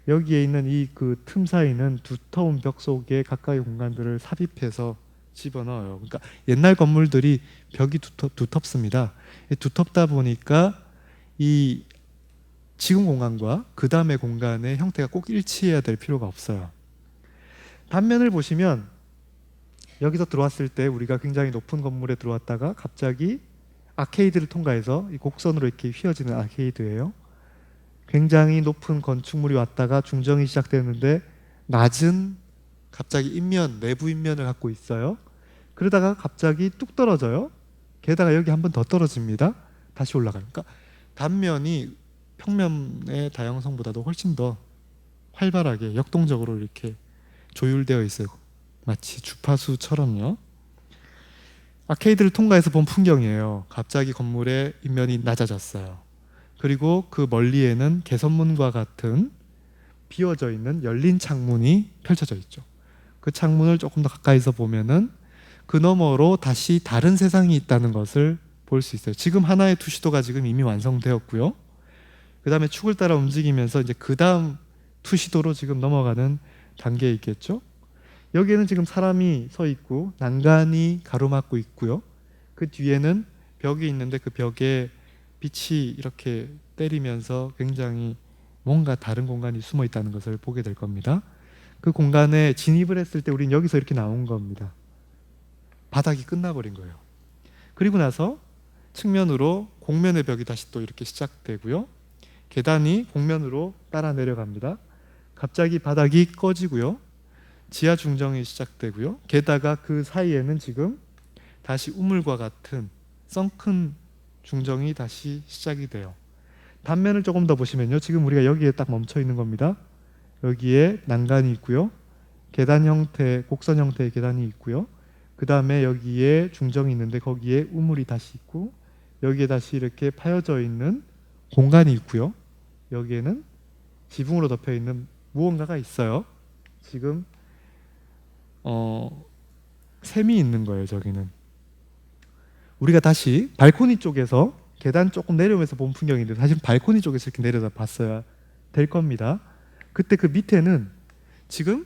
여기에 있는 이 그 틈 사이는 두터운 벽 속에 가까이 공간들을 삽입해서 집어넣어요. 그러니까 옛날 건물들이 벽이 두텁습니다. 두텁다 보니까 이 지금 공간과 그 다음의 공간의 형태가 꼭 일치해야 될 필요가 없어요. 단면을 보시면 여기서 들어왔을 때 우리가 굉장히 높은 건물에 들어왔다가 갑자기 아케이드를 통과해서 이 곡선으로 이렇게 휘어지는 아케이드예요. 굉장히 높은 건축물이 왔다가 중정이 시작되는데 낮은 갑자기 인면, 내부 인면을 갖고 있어요. 그러다가 갑자기 뚝 떨어져요. 게다가 여기 한 번 더 떨어집니다. 다시 올라가요. 그러니까 단면이 평면의 다양성보다도 훨씬 더 활발하게 역동적으로 이렇게 조율되어 있어요. 마치 주파수처럼요. 아케이드를 통과해서 본 풍경이에요. 갑자기 건물의 인면이 낮아졌어요. 그리고 그 멀리에는 개선문과 같은 비어져 있는 열린 창문이 펼쳐져 있죠. 그 창문을 조금 더 가까이서 보면은 그 너머로 다시 다른 세상이 있다는 것을 볼 수 있어요. 지금 하나의 투시도가 지금 이미 완성되었고요. 그 다음에 축을 따라 움직이면서 이제 그 다음 투시도로 지금 넘어가는 단계에 있겠죠. 여기에는 지금 사람이 서 있고 난간이 가로막고 있고요. 그 뒤에는 벽이 있는데 그 벽에 빛이 이렇게 때리면서 굉장히 뭔가 다른 공간이 숨어 있다는 것을 보게 될 겁니다. 그 공간에 진입을 했을 때 우리는 여기서 이렇게 나온 겁니다. 바닥이 끝나버린 거예요. 그리고 나서 측면으로 곡면의 벽이 다시 또 이렇게 시작되고요. 계단이 곡면으로 따라 내려갑니다. 갑자기 바닥이 꺼지고요. 지하 중정이 시작되고요. 게다가 그 사이에는 지금 다시 우물과 같은 썬큰 중정이 다시 시작이 돼요. 단면을 조금 더 보시면요. 지금 우리가 여기에 딱 멈춰 있는 겁니다. 여기에 난간이 있고요. 계단 형태, 곡선 형태의 계단이 있고요. 그 다음에 여기에 중정이 있는데 거기에 우물이 다시 있고, 여기에 다시 이렇게 파여져 있는 공간이 있고요. 여기에는 지붕으로 덮여 있는 무언가가 있어요. 지금 샘이 있는 거예요. 저기는 우리가 다시 발코니 쪽에서 계단 조금 내려오면서 본 풍경인데 사실 발코니 쪽에서 이렇게 내려다 봤어야 될 겁니다. 그때 그 밑에는 지금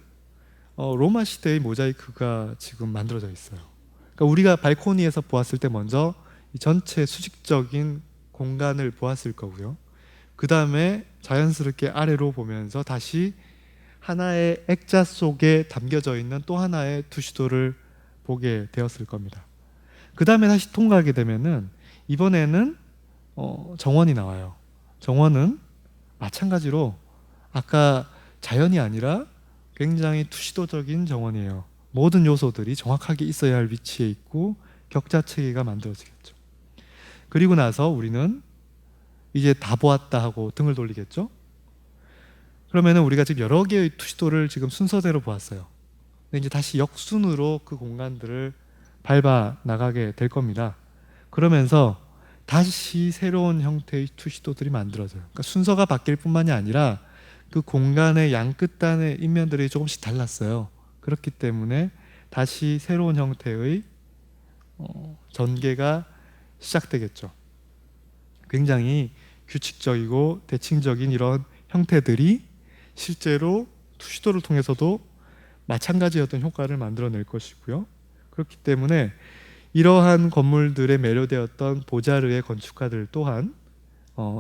로마 시대의 모자이크가 지금 만들어져 있어요. 그러니까 우리가 발코니에서 보았을 때 먼저 이 전체 수직적인 공간을 보았을 거고요. 그 다음에 자연스럽게 아래로 보면서 다시 하나의 액자 속에 담겨져 있는 또 하나의 투시도를 보게 되었을 겁니다. 그 다음에 다시 통과하게 되면은 이번에는 정원이 나와요. 정원은 마찬가지로 아까 자연이 아니라 굉장히 투시도적인 정원이에요. 모든 요소들이 정확하게 있어야 할 위치에 있고 격자 체계가 만들어지겠죠. 그리고 나서 우리는 이제 다 보았다 하고 등을 돌리겠죠. 그러면은 우리가 지금 여러 개의 투시도를 지금 순서대로 보았어요. 근데 이제 다시 역순으로 그 공간들을 밟아 나가게 될 겁니다. 그러면서 다시 새로운 형태의 투시도들이 만들어져요. 그러니까 순서가 바뀔 뿐만이 아니라 그 공간의 양끝단의 인면들이 조금씩 달랐어요. 그렇기 때문에 다시 새로운 형태의 전개가 시작되겠죠. 굉장히 규칙적이고 대칭적인 이런 형태들이 실제로 투시도를 통해서도 마찬가지의 어떤 효과를 만들어낼 것이고요. 그렇기 때문에 이러한 건물들에 매료되었던 보자르의 건축가들 또한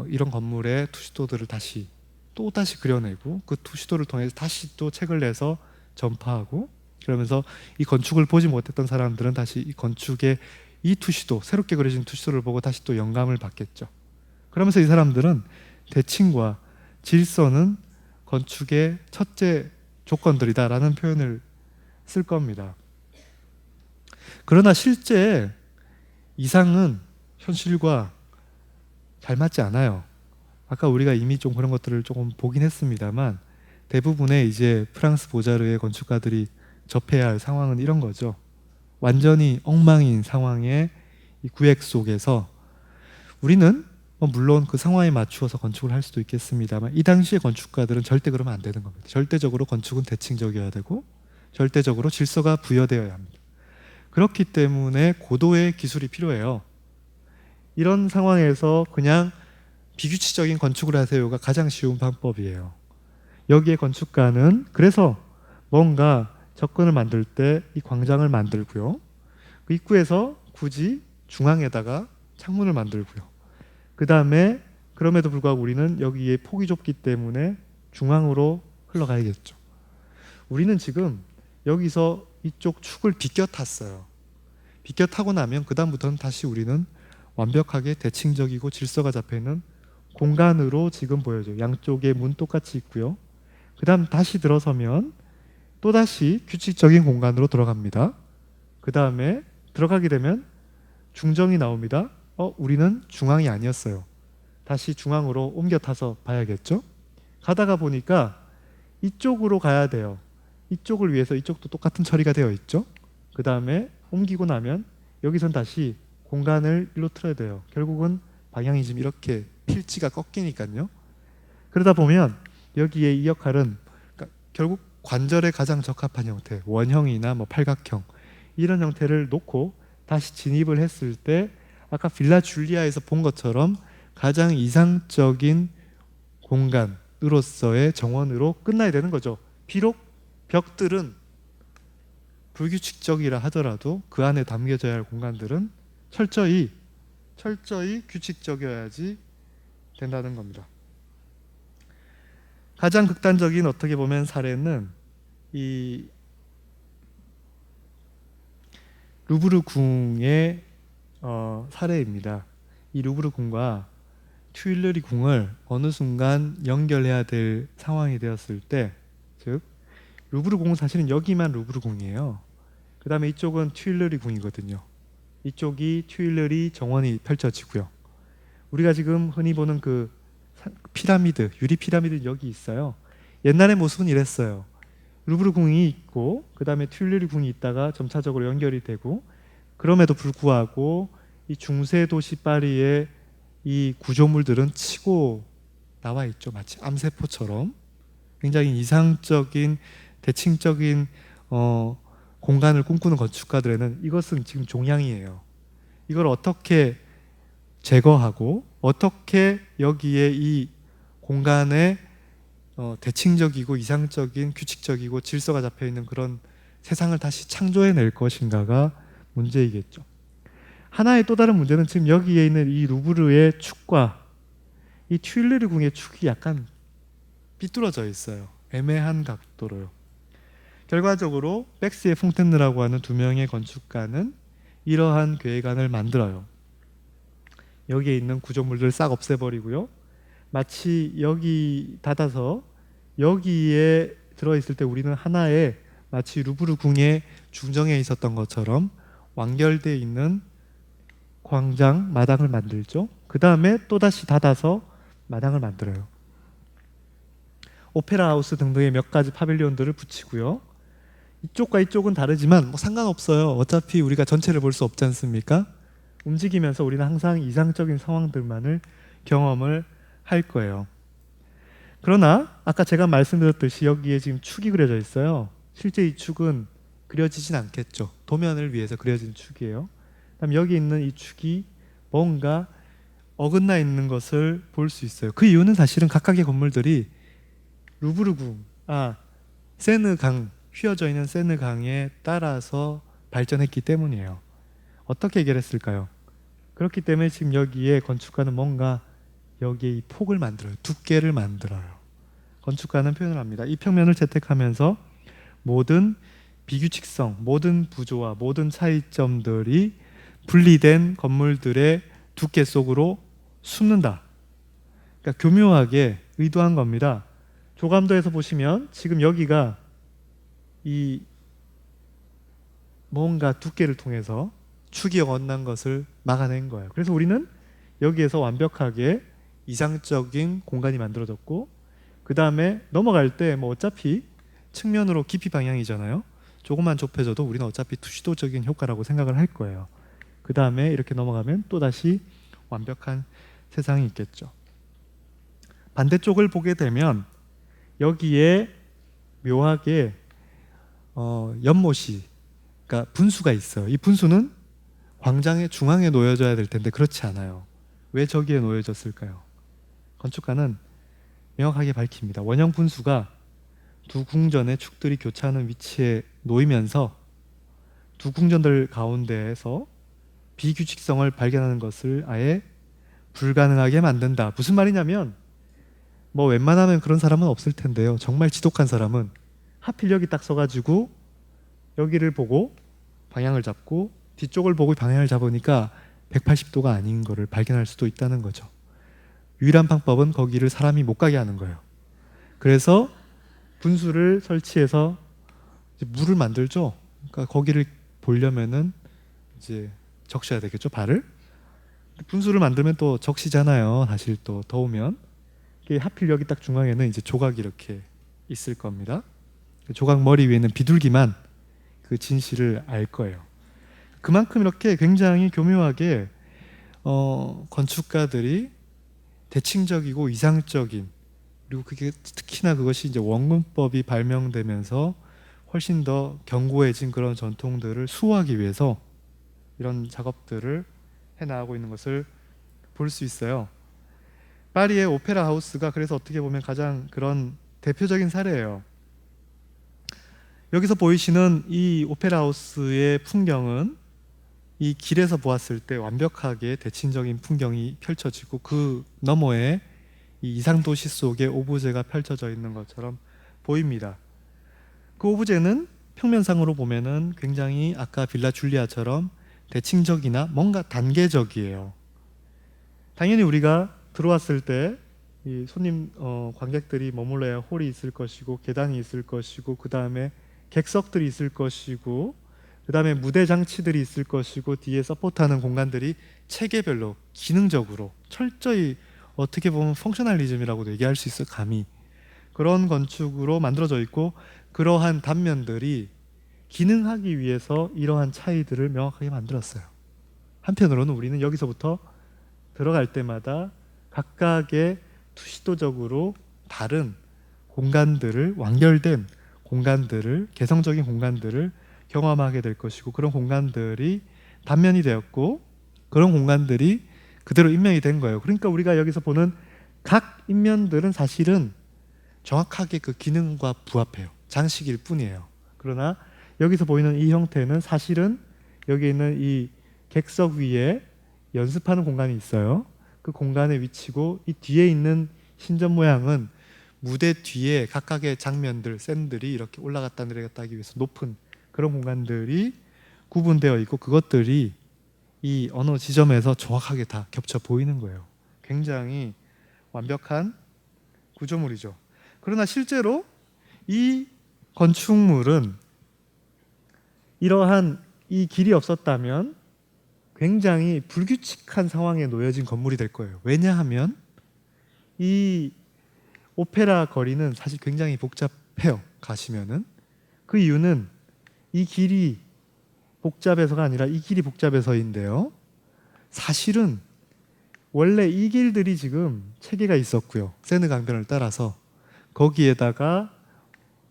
이런 건물의 투시도들을 또다시 그려내고 그 투시도를 통해서 다시 또 책을 내서 전파하고, 그러면서 이 건축을 보지 못했던 사람들은 다시 이 건축의 이 투시도, 새롭게 그려진 투시도를 보고 다시 또 영감을 받겠죠. 그러면서 이 사람들은 대칭과 질서는 건축의 첫째 조건들이다라는 표현을 쓸 겁니다. 그러나 실제 이상은 현실과 잘 맞지 않아요. 아까 우리가 이미 좀 그런 것들을 조금 보긴 했습니다만, 대부분의 이제 프랑스 보자르의 건축가들이 접해야 할 상황은 이런 거죠. 완전히 엉망인 상황의 이 구획 속에서 우리는 물론 그 상황에 맞추어서 건축을 할 수도 있겠습니다만, 이 당시의 건축가들은 절대 그러면 안 되는 겁니다. 절대적으로 건축은 대칭적이어야 되고 절대적으로 질서가 부여되어야 합니다. 그렇기 때문에 고도의 기술이 필요해요. 이런 상황에서 그냥 비규칙적인 건축을 하세요가 가장 쉬운 방법이에요. 여기에 건축가는 그래서 뭔가 접근을 만들 때 이 광장을 만들고요. 그 입구에서 굳이 중앙에다가 창문을 만들고요. 그 다음에 그럼에도 불구하고 우리는 여기에 폭이 좁기 때문에 중앙으로 흘러가야겠죠. 우리는 지금 여기서 이쪽 축을 비껴 탔어요. 비껴 타고 나면 그 다음부터는 다시 우리는 완벽하게 대칭적이고 질서가 잡혀있는 공간으로 지금 보여져요. 양쪽에 문 똑같이 있고요. 그 다음 다시 들어서면 또다시 규칙적인 공간으로 들어갑니다. 그 다음에 들어가게 되면 중정이 나옵니다. 우리는 중앙이 아니었어요. 다시 중앙으로 옮겨 타서 봐야겠죠. 가다가 보니까 이쪽으로 가야 돼요. 이쪽을 위해서 이쪽도 똑같은 처리가 되어 있죠. 그 다음에 옮기고 나면 여기선 다시 공간을 일로 틀어야 돼요. 결국은 방향이 지금 이렇게 필지가 꺾이니까요. 그러다 보면 여기에 이 역할은 결국 관절에 가장 적합한 형태, 원형이나 팔각형 이런 형태를 놓고 다시 진입을 했을 때 아까 빌라 줄리아에서 본 것처럼 가장 이상적인 공간으로서의 정원으로 끝나야 되는 거죠. 비록 벽들은 불규칙적이라 하더라도 그 안에 담겨져야 할 공간들은 철저히 규칙적이어야지 된다는 겁니다. 가장 극단적인 어떻게 보면 사례는 이 루브르 궁의 사례입니다. 이 루브르 궁과 튜일르리 궁을 어느 순간 연결해야 될 상황이 되었을 때, 즉 루브르 궁은 사실은 여기만 루브르 궁이에요. 그 다음에 이쪽은 튜일르리 궁이거든요. 이쪽이 튜일르리 정원이 펼쳐지고요. 우리가 지금 흔히 보는 그 피라미드, 유리 피라미드는 여기 있어요. 옛날의 모습은 이랬어요. 루브르 궁이 있고 그 다음에 튜일르리 궁이 있다가 점차적으로 연결이 되고, 그럼에도 불구하고 이 중세 도시 파리의 이 구조물들은 치고 나와 있죠. 마치 암세포처럼 굉장히 이상적인 대칭적인 공간을 꿈꾸는 건축가들에는 이것은 지금 종양이에요. 이걸 어떻게 제거하고 어떻게 여기에 이 공간에 대칭적이고 이상적인 규칙적이고 질서가 잡혀있는 그런 세상을 다시 창조해낼 것인가가 문제이겠죠. 하나의 또 다른 문제는 지금 여기에 있는 이 루브르의 축과 이 튜일르리 궁의 축이 약간 삐뚤어져 있어요. 애매한 각도로요. 결과적으로 백스의 퐁텐느라고 하는 두 명의 건축가는 이러한 계획안을 만들어요. 여기에 있는 구조물들을 싹 없애버리고요. 마치 여기 닫아서 여기에 들어있을 때 우리는 하나의 마치 루브르 궁의 중정에 있었던 것처럼 완결되어 있는 광장, 마당을 만들죠. 그 다음에 또다시 닫아서 마당을 만들어요. 오페라 하우스 등등의 몇 가지 파빌리온들을 붙이고요. 이쪽과 이쪽은 다르지만 뭐 상관없어요. 어차피 우리가 전체를 볼 수 없지 않습니까? 움직이면서 우리는 항상 이상적인 상황들만을 경험을 할 거예요. 그러나 아까 제가 말씀드렸듯이 여기에 지금 축이 그려져 있어요. 실제 이 축은 그려지진 않겠죠. 도면을 위해서 그려진 축이에요. 그다음 여기 있는 이 축이 뭔가 어긋나 있는 것을 볼 수 있어요. 그 이유는 사실은 각각의 건물들이 루브르궁, 세느 강, 휘어져 있는 세느 강에 따라서 발전했기 때문이에요. 어떻게 해결했을까요? 그렇기 때문에 지금 여기에 건축가는 뭔가 여기에 이 폭을 만들어요. 두께를 만들어요. 건축가는 표현을 합니다. 이 평면을 채택하면서 모든 비규칙성, 모든 부조와 모든 차이점들이 분리된 건물들의 두께 속으로 숨는다. 그러니까 교묘하게 의도한 겁니다. 조감도에서 보시면 지금 여기가 이 뭔가 두께를 통해서 축이 어긋난 것을 막아낸 거예요. 그래서 우리는 여기에서 완벽하게 이상적인 공간이 만들어졌고, 그 다음에 넘어갈 때 뭐 어차피 측면으로 깊이 방향이잖아요. 조금만 좁혀져도 우리는 어차피 투시도적인 효과라고 생각을 할 거예요. 그 다음에 이렇게 넘어가면 또다시 완벽한 세상이 있겠죠. 반대쪽을 보게 되면 여기에 묘하게 연못이, 그러니까 분수가 있어요. 이 분수는 광장의 중앙에 놓여져야 될 텐데 그렇지 않아요. 왜 저기에 놓여졌을까요? 건축가는 명확하게 밝힙니다. 원형 분수가 두 궁전의 축들이 교차하는 위치에 놓이면서 두 궁전들 가운데에서 비규칙성을 발견하는 것을 아예 불가능하게 만든다. 무슨 말이냐면 뭐 웬만하면 그런 사람은 없을 텐데요. 정말 지독한 사람은 하필 여기 딱 서가지고 여기를 보고 방향을 잡고 뒤쪽을 보고 방향을 잡으니까 180도가 아닌 거를 발견할 수도 있다는 거죠. 유일한 방법은 거기를 사람이 못 가게 하는 거예요. 그래서 분수를 설치해서 이제 물을 만들죠. 그러니까 거기를 보려면은 이제 적셔야 되겠죠, 발을. 분수를 만들면 또 적시잖아요. 사실 또 더우면. 하필 여기 딱 중앙에는 이제 조각이 이렇게 있을 겁니다. 조각 머리 위에는 비둘기만 그 진실을 알 거예요. 그만큼 이렇게 굉장히 교묘하게 건축가들이 대칭적이고 이상적인, 그리고 그게 특히나 그것이 이제 원근법이 발명되면서 훨씬 더 견고해진 그런 전통들을 수호하기 위해서 이런 작업들을 해나가고 있는 것을 볼 수 있어요. 파리의 오페라 하우스가 그래서 어떻게 보면 가장 그런 대표적인 사례예요. 여기서 보이시는 이 오페라 하우스의 풍경은 이 길에서 보았을 때 완벽하게 대칭적인 풍경이 펼쳐지고 그 너머에 이 이상도시 속에 오브제가 펼쳐져 있는 것처럼 보입니다. 그 오브제는 평면상으로 보면은 굉장히 아까 빌라 줄리아처럼 대칭적이나 뭔가 단계적이에요. 당연히 우리가 들어왔을 때 이 손님 관객들이 머물러야 홀이 있을 것이고 계단이 있을 것이고 그 다음에 객석들이 있을 것이고 그 다음에 무대 장치들이 있을 것이고 뒤에 서포트하는 공간들이 체계별로 기능적으로 철저히 어떻게 보면 펑셔널리즘이라고도 얘기할 수 있어요. 감히 그런 건축으로 만들어져 있고 그러한 단면들이 기능하기 위해서 이러한 차이들을 명확하게 만들었어요. 한편으로는 우리는 여기서부터 들어갈 때마다 각각의 투시도적으로 다른 공간들을, 완결된 공간들을, 개성적인 공간들을 경험하게 될 것이고 그런 공간들이 단면이 되었고 그런 공간들이 그대로 인면이 된 거예요. 그러니까 우리가 여기서 보는 각 인면들은 사실은 정확하게 그 기능과 부합해요. 장식일 뿐이에요. 그러나 여기서 보이는 이 형태는 사실은 여기 있는 이 객석 위에 연습하는 공간이 있어요. 그 공간의 위치고 이 뒤에 있는 신전 모양은 무대 뒤에 각각의 장면들, 샌들이 이렇게 올라갔다 내려갔다 하기 위해서 높은 그런 공간들이 구분되어 있고 그것들이 이 어느 지점에서 정확하게 다 겹쳐 보이는 거예요. 굉장히 완벽한 구조물이죠. 그러나 실제로 이 건축물은 이러한 이 길이 없었다면 굉장히 불규칙한 상황에 놓여진 건물이 될 거예요. 왜냐하면 이 오페라 거리는 사실 굉장히 복잡해요. 가시면은 그 이유는 이 길이 복잡해서가 아니라 이 길이 복잡해서인데요. 사실은 원래 이 길들이 지금 체계가 있었고요. 세느 강변을 따라서 거기에다가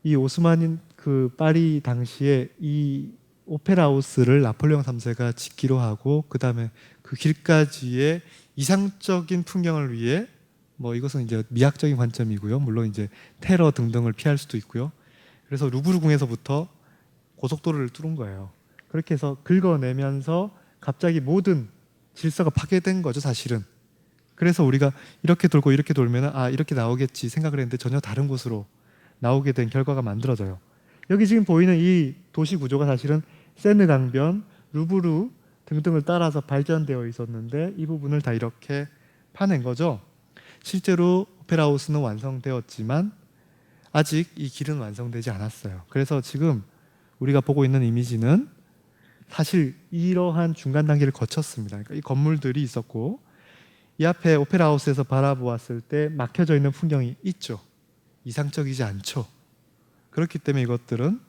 이 오스만인 그 파리 당시에 이 오페라 하우스를 나폴레옹 3세가 짓기로 하고 그 다음에 그 길가지의 이상적인 풍경을 위해 뭐 이것은 이제 미학적인 관점이고요. 물론 이제 테러 등등을 피할 수도 있고요. 그래서 루브르 궁에서부터 고속도로를 뚫은 거예요. 그렇게 해서 긁어내면서 갑자기 모든 질서가 파괴된 거죠, 사실은. 그래서 우리가 이렇게 돌고 이렇게 돌면 아 이렇게 나오겠지 생각을 했는데 전혀 다른 곳으로 나오게 된 결과가 만들어져요. 여기 지금 보이는 이 도시 구조가 사실은 세느 강변, 루브르 등등을 따라서 발전되어 있었는데 이 부분을 다 이렇게 파낸 거죠. 실제로 오페라 하우스는 완성되었지만 아직 이 길은 완성되지 않았어요. 그래서 지금 우리가 보고 있는 이미지는 사실 이러한 중간 단계를 거쳤습니다. 그러니까 이 건물들이 있었고 이 앞에 오페라 하우스에서 바라보았을 때 막혀져 있는 풍경이 있죠. 이상적이지 않죠. 그렇기 때문에 이것들은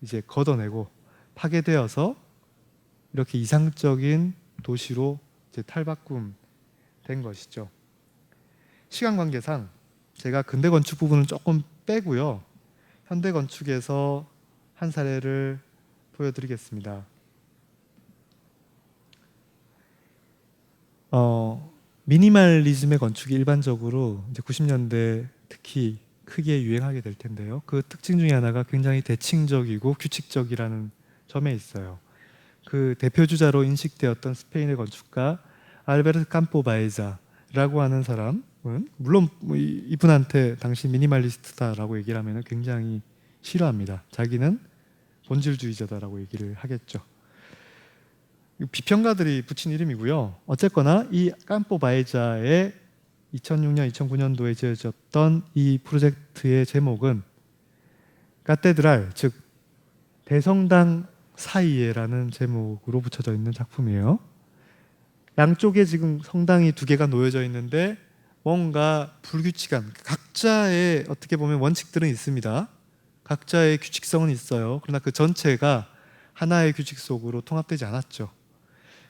이제 걷어내고 파괴되어서 이렇게 이상적인 도시로 이제 탈바꿈된 것이죠. 시간 관계상 제가 근대 건축 부분은 조금 빼고요. 현대 건축에서 한 사례를 보여드리겠습니다. 미니멀리즘의 건축이 일반적으로 이제 90년대 특히 크게 유행하게 될 텐데요. 그 특징 중에 하나가 굉장히 대칭적이고 규칙적이라는 점에 있어요. 그 대표주자로 인식되었던 스페인의 건축가 알베르트 campo 바에자라고 하는 사람은 물론 이분한테 당시 미니멀리스트다라고 얘기를 하면 굉장히 싫어합니다. 자기는 본질주의자다라고 얘기를 하겠죠. 비평가들이 붙인 이름이고요. 어쨌거나 이 campo 바에자의 2006년, 2009년도에 지어졌던 이 프로젝트의 제목은 카테드랄, 즉 대성당 사이에라는 제목으로 붙여져 있는 작품이에요. 양쪽에 지금 성당이 두 개가 놓여져 있는데 뭔가 불규칙한 각자의 어떻게 보면 원칙들은 있습니다. 각자의 규칙성은 있어요. 그러나 그 전체가 하나의 규칙 속으로 통합되지 않았죠.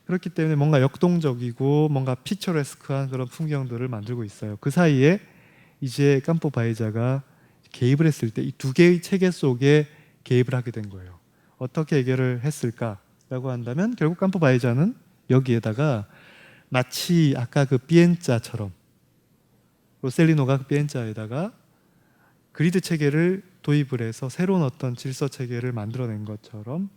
그렇기 때문에 뭔가 역동적이고 뭔가 피처레스크한 그런 풍경들을 만들고 있어요. 그 사이에 이제 campo 바에자가 개입을 했을 때 이 두 개의 체계 속에 개입을 하게 된 거예요. 어떻게 해결을 했을까라고 한다면 결국 campo 바에자는 여기에다가 마치 아까 그 비엔자처럼 로셀리노가 그 비엔자에다가 그리드 체계를 도입을 해서 새로운 어떤 질서 체계를 만들어낸 것처럼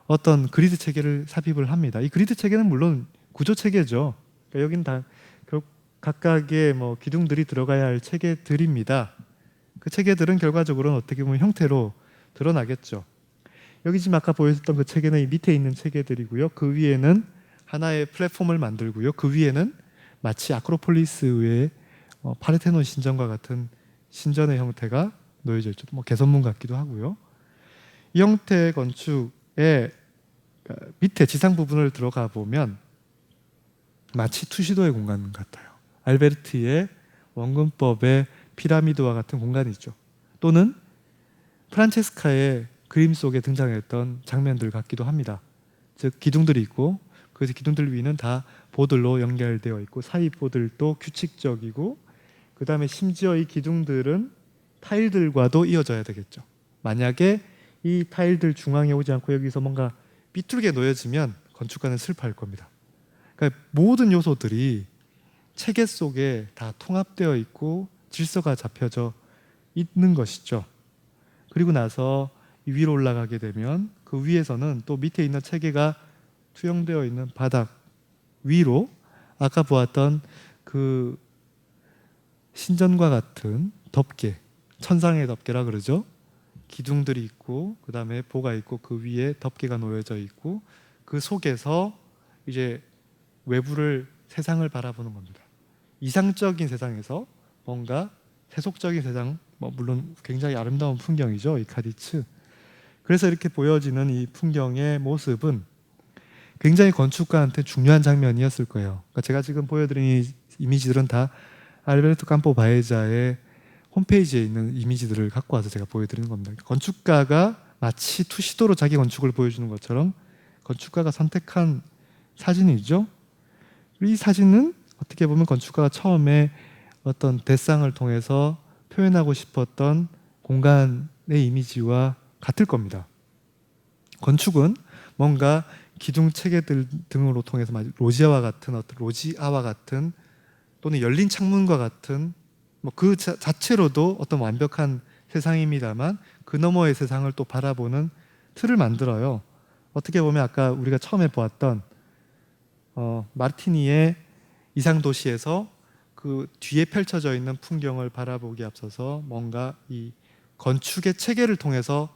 어떤 그리드 체계를 삽입을 합니다. 이 그리드 체계는 물론 구조 체계죠. 그러니까 여기는 다 각각의 뭐 기둥들이 들어가야 할 체계들입니다. 그 체계들은 결과적으로는 어떻게 보면 형태로 드러나겠죠. 여기 지금 아까 보여줬던 그 체계는 이 밑에 있는 체계들이고요. 그 위에는 하나의 플랫폼을 만들고요. 그 위에는 마치 아크로폴리스의 파르테논 신전과 같은 신전의 형태가 놓여져 있죠. 뭐 개선문 같기도 하고요. 이 형태의 건축의 밑에 지상 부분을 들어가 보면 마치 투시도의 공간 같아요. 알베르티의 원근법의 피라미드와 같은 공간이죠. 또는 프란체스카의 그림 속에 등장했던 장면들 같기도 합니다. 즉 기둥들이 있고 그 기둥들 위는 다 보들로 연결되어 있고 사이 보들도 규칙적이고 그 다음에 심지어 이 기둥들은 타일들과도 이어져야 되겠죠. 만약에 이 타일들 중앙에 오지 않고 여기서 뭔가 삐뚤게 놓여지면 건축가는 슬퍼할 겁니다. 그러니까 모든 요소들이 체계 속에 다 통합되어 있고 질서가 잡혀져 있는 것이죠. 그리고 나서 위로 올라가게 되면 그 위에서는 또 밑에 있는 체계가 투영되어 있는 바닥 위로 아까 보았던 그 신전과 같은 덮개, 천상의 덮개라 그러죠. 기둥들이 있고 그 다음에 보가 있고 그 위에 덮개가 놓여져 있고 그 속에서 이제 외부를 세상을 바라보는 겁니다. 이상적인 세상에서 뭔가 세속적인 세상, 물론 굉장히 아름다운 풍경이죠. 이 카디츠. 그래서 이렇게 보여지는 이 풍경의 모습은 굉장히 건축가한테 중요한 장면이었을 거예요. 그러니까 제가 지금 보여드린 이 이미지들은 다 알베르토 campo 바에자의 홈페이지에 있는 이미지들을 갖고 와서 제가 보여드리는 겁니다. 건축가가 마치 투시도로 자기 건축을 보여주는 것처럼 건축가가 선택한 사진이죠. 이 사진은 어떻게 보면 건축가가 처음에 어떤 대상을 통해서 표현하고 싶었던 공간의 이미지와 같을 겁니다. 건축은 뭔가 기둥 체계들 등으로 통해서 로지아와 같은 또는 열린 창문과 같은 뭐 그 자체로도 어떤 완벽한 세상입니다만 그 너머의 세상을 또 바라보는 틀을 만들어요. 어떻게 보면 아까 우리가 처음에 보았던 마르티니의 이상도시에서 그 뒤에 펼쳐져 있는 풍경을 바라보기에 앞서서 뭔가 이 건축의 체계를 통해서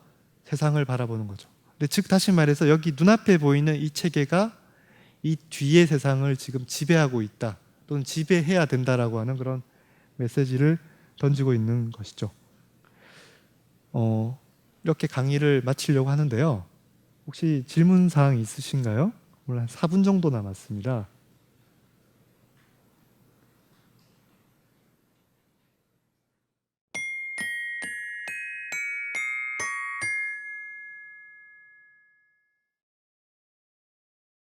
세상을 바라보는 거죠. 근데 즉 다시 말해서 여기 눈앞에 보이는 이 체계가 이 뒤의 세상을 지금 지배하고 있다 또는 지배해야 된다라고 하는 그런 메시지를 던지고 있는 것이죠. 이렇게 강의를 마치려고 하는데요. 혹시 질문 사항 있으신가요? 오늘 한 4분 정도 남았습니다.